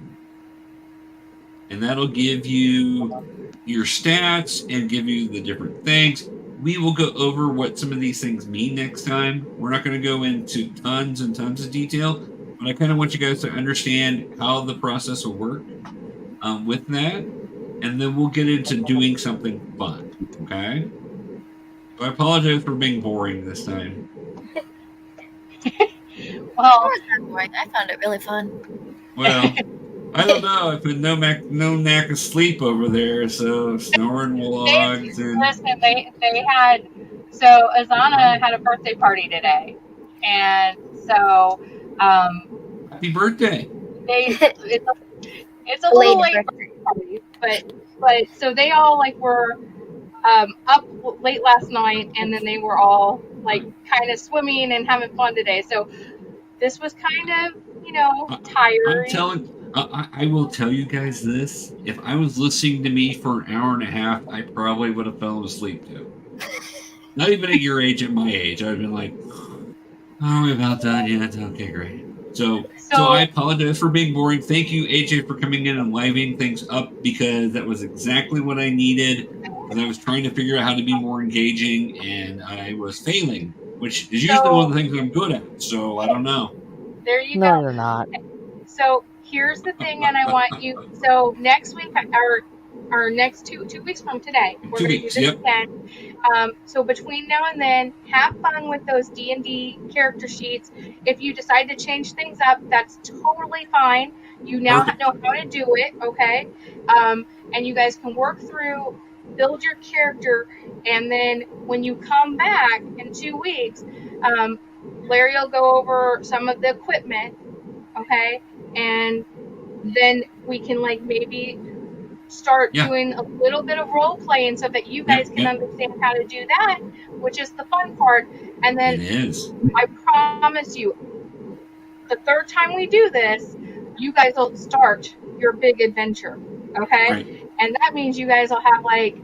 A: and that'll give you your stats and give you the different things. We will go over what some of these things mean next time. We're not going to go into tons and tons of detail, but I kind of want you guys to understand how the process will work with that, and then we'll get into doing something fun. Okay? So I apologize for being boring this time.
D: well,
C: boring. I found it really fun.
A: Well, I don't know. I put no knack of sleep over there, so snoring logs.
D: Listen, they had, so Azana had a birthday party today, and so
A: happy birthday!
D: It's a little late birthday party, but so they all like were up late last night, and then they were all like kind of swimming and having fun today. So this was kind of tiring.
A: I will tell you guys this. If I was listening to me for an hour and a half, I probably would have fallen asleep too. Not even at your age, at my age. I'd been like, oh, we're about done yet. Okay, great. So I apologize for being boring. Thank you, AJ, for coming in and livening things up, because that was exactly what I needed. And I was trying to figure out how to be more engaging, and I was failing, which is usually one of the things that I'm good at. So I don't know.
D: There you
B: No,
D: go.
B: you're not.
D: So here's the thing, and I want you. So next week, our next two weeks from today, we're going to do this again. So between now and then, have fun with those D&D character sheets. If you decide to change things up, that's totally fine. You now know how to do it, okay? And you guys can work through, build your character, and then when you come back in 2 weeks, Larry will go over some of the equipment, okay? And then we can like maybe start doing a little bit of role playing so that you guys can understand how to do that, which is the fun part. And then I promise you, the third time we do this, you guys will start your big adventure, okay? Right. And that means you guys will have like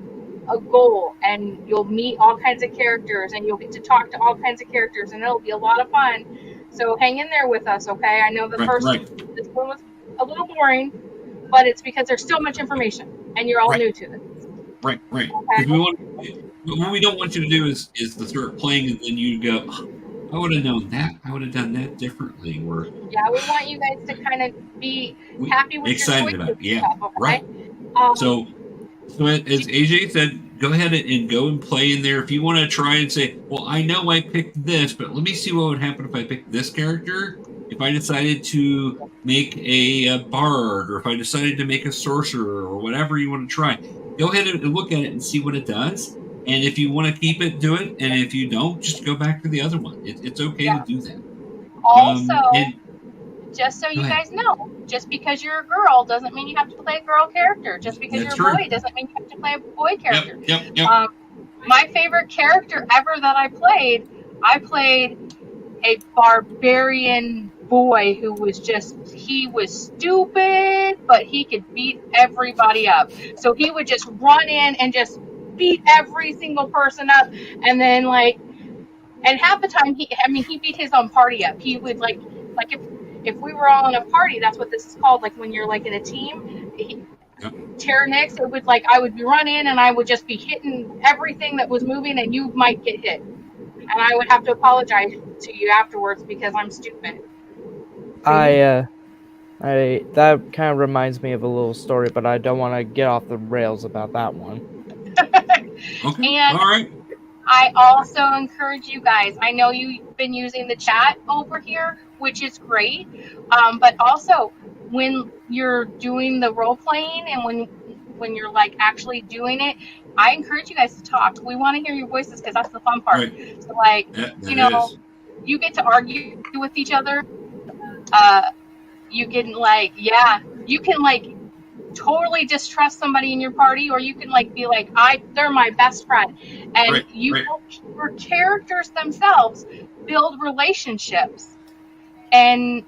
D: a goal, and you'll meet all kinds of characters, and you'll get to talk to all kinds of characters, and it'll be a lot of fun. So hang in there with us, okay? I know this one was a little boring, but it's because there's so much information, and you're all new to this.
A: Right. Okay? What we don't want you to do is to start playing, and then you go, I would have known that. I would have done that differently.
D: We want you guys to kind of be happy with
A: excited
D: your
A: about it.
D: Stuff, okay?
A: Right. So as AJ said, go ahead and go and play in there. If you want to try and say, well, I know I picked this, but let me see what would happen if I picked this character. If I decided to make a bard, or if I decided to make a sorcerer, or whatever you want to try, go ahead and look at it and see what it does. And if you want to keep it, do it. And if you don't, just go back to the other one. It's okay to do that.
D: Also, just so you guys know, just because you're a girl doesn't mean you have to play a girl character. Just because you're a boy doesn't mean you have to play a boy character.
A: Yep.
D: My favorite character ever that I played a barbarian boy who was he was stupid, but he could beat everybody up. So he would just run in and just beat every single person up. And then and half the time he beat his own party up. He would if we were all in a party, that's what this is called. Like when you're like in a team, Terra Nix, it would I would be running and I would just be hitting everything that was moving, and you might get hit, and I would have to apologize to you afterwards because I'm stupid.
B: That kind of reminds me of a little story, but I don't want to get off the rails about that one.
A: Okay.
D: And
A: all right.
D: I also encourage you guys, I know you've been using the chat over here, which is great, but also when you're doing the role playing and when you're actually doing it, I encourage you guys to talk. We want to hear your voices because that's the fun part.
A: Right.
D: So you get to argue with each other. You can you can totally distrust somebody in your party, or you can be they're my best friend, and your characters themselves build relationships. And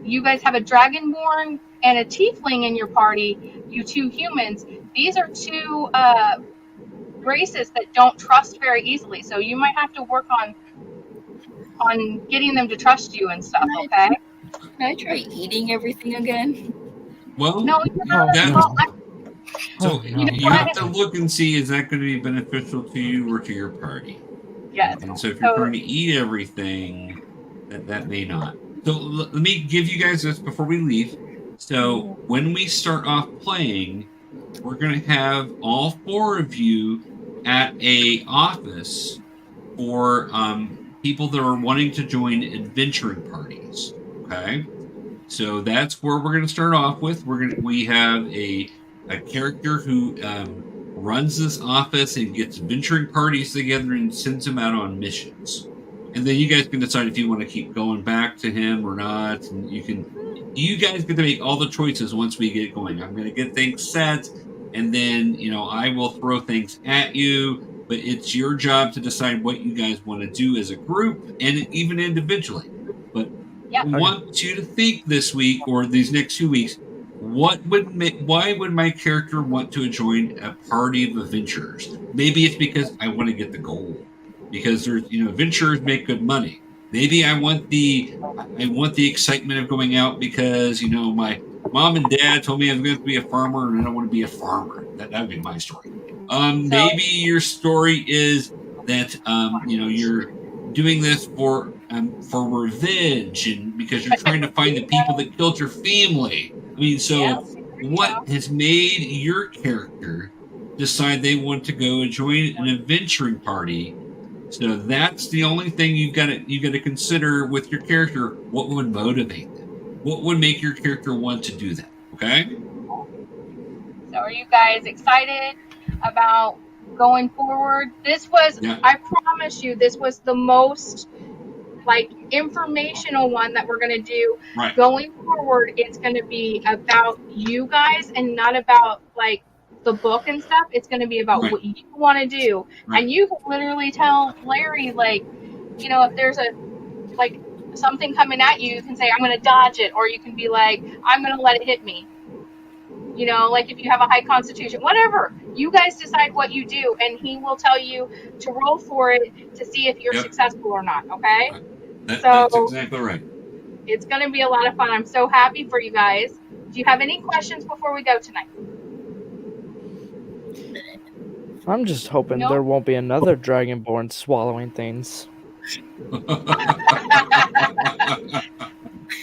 D: you guys have a dragonborn and a tiefling in your party, you two humans. These are two races that don't trust very easily, so you might have to work on getting them to trust you and stuff. Okay,
C: can I try eating everything again?
A: Well,
D: no,
A: so you have to look and see, is that going to be beneficial to you or to your party?
D: Yes.
A: And so if you're trying to eat everything, that may not. So let me give you guys this before we leave. So when we start off playing, we're going to have all four of you at a office for people that are wanting to join adventuring parties. Okay, so that's where we're going to start off with. We have a character who runs this office and gets adventuring parties together and sends them out on missions. And then you guys can decide if you want to keep going back to him or not. And you guys get to make all the choices once we get going. I'm going to get things set, and then I will throw things at you. But it's your job to decide what you guys want to do as a group and even individually. But we want you to think this week or these next 2 weeks, why would my character want to join a party of adventurers? Maybe it's because I want to get the gold, because there's adventurers make good money. Maybe I want the excitement of going out because my mom and dad told me I was going to be a farmer and I don't want to be a farmer. That would be my story. Maybe your story is that you're doing this for revenge and because you're trying to find the people that killed your family. What has made your character decide they want to go and join an adventuring party? So that's the only thing you got to consider with your character. What would motivate them? What would make your character want to do that? Okay.
D: So are you guys excited about going forward? This was, I promise you, this was the most informational one that we're going to do.
A: Right.
D: Going forward, it's going to be about you guys and not about the book and stuff. It's going to be about what you want to do. And you can literally tell Larry, if there's something coming at you, you can say, I'm going to dodge it. Or you can be like, I'm going to let it hit me. If you have a high constitution, whatever. You guys decide what you do, and he will tell you to roll for it to see if you're successful or not, okay?
A: That's exactly right.
D: It's going to be a lot of fun. I'm so happy for you guys. Do you have any questions before we go tonight?
B: I'm just hoping there won't be another dragonborn swallowing things.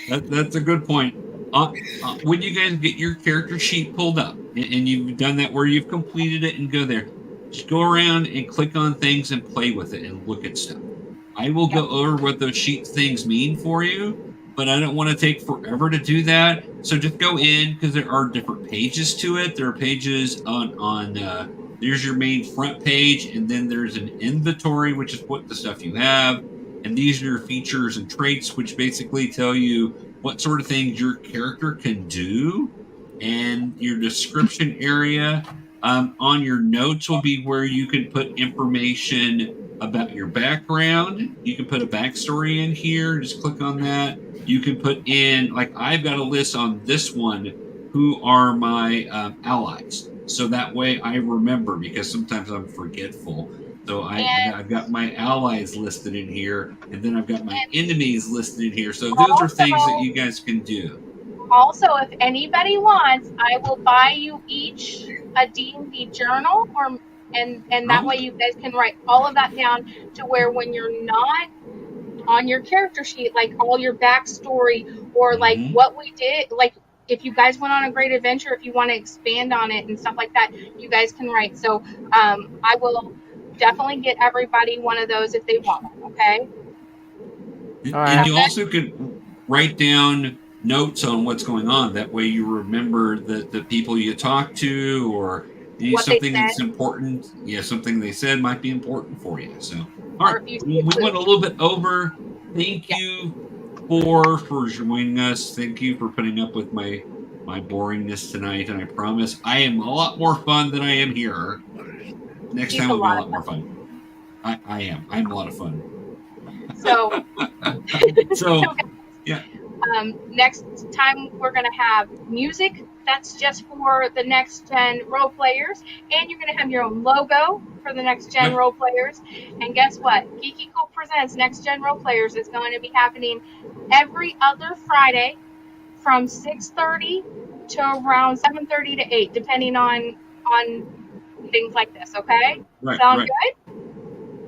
A: That's a good point. When you guys get your character sheet pulled up, and you've done that where you've completed it and go there, just go around and click on things and play with it and look at stuff. I will go over what those sheet things mean for you, but I don't want to take forever to do that. So just go in, because there are different pages to it. There are pages on there's your main front page, and then there's an inventory, which is what the stuff you have. And these are your features and traits, which basically tell you what sort of things your character can do. And your description area On your notes will be where you can put information about your background. You can put a backstory in here. Just click on that. You can put in, like I've got a list on this one, who are my allies. So that way I remember, because sometimes I'm forgetful. So I've got my allies listed in here, and then I've got my enemies listed in here. So those are things that you guys can do.
D: Also, if anybody wants, I will buy you each a D&D journal, and that way you guys can write all of that down to where when you're not on your character sheet, like all your backstory or like what we did, like if you guys went on a great adventure, if you want to expand on it and stuff like that, you guys can write. So I will definitely get everybody one of those if they want one, okay?
A: And you also can write down notes on what's going on. That way you remember the people you talk to, or something that's important. Yeah, something they said might be important for you. So, all right, we went a little bit over. Thank you for joining us. Thank you for putting up with my boringness tonight. And I promise I am a lot more fun than I am here. Next time will be a lot more fun. I am. I'm a lot of fun.
D: So,
A: yeah.
D: Next time we're going to have music. That's just for the next gen role players, and you're going to have your own logo for the next gen role players. And guess what? GeekyKOOL presents Next Gen Role Players is going to be happening every other Friday from 6:30 to around 7:30 to 8, depending on things like this. Okay? Sound good?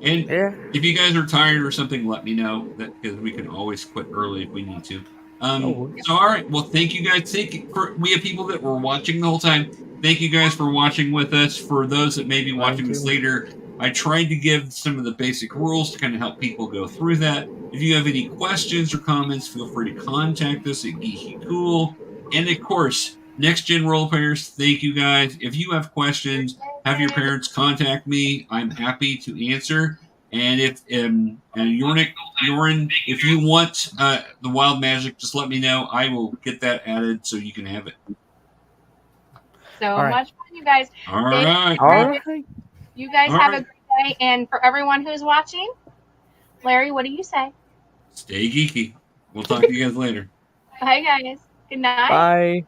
A: And if you guys are tired or something, let me know, because we can always quit early if we need to. So, all right. Well, thank you guys. We have people that were watching the whole time. Thank you guys for watching with us. For those that may be watching this later, I tried to give some of the basic rules to kind of help people go through that. If you have any questions or comments, feel free to contact us at GeekyKOOL. And of course, Next Gen Role Players, thank you guys. If you have questions, have your parents contact me. I'm happy to answer. And if and Yorin, if you want the wild magic, just let me know. I will get that added so you can have it.
D: So much fun, you guys.
A: All right.
D: You guys have a great day. And for everyone who's watching, Larry, what do you say?
A: Stay geeky. We'll talk to you guys later.
D: Bye, guys. Good night.
B: Bye.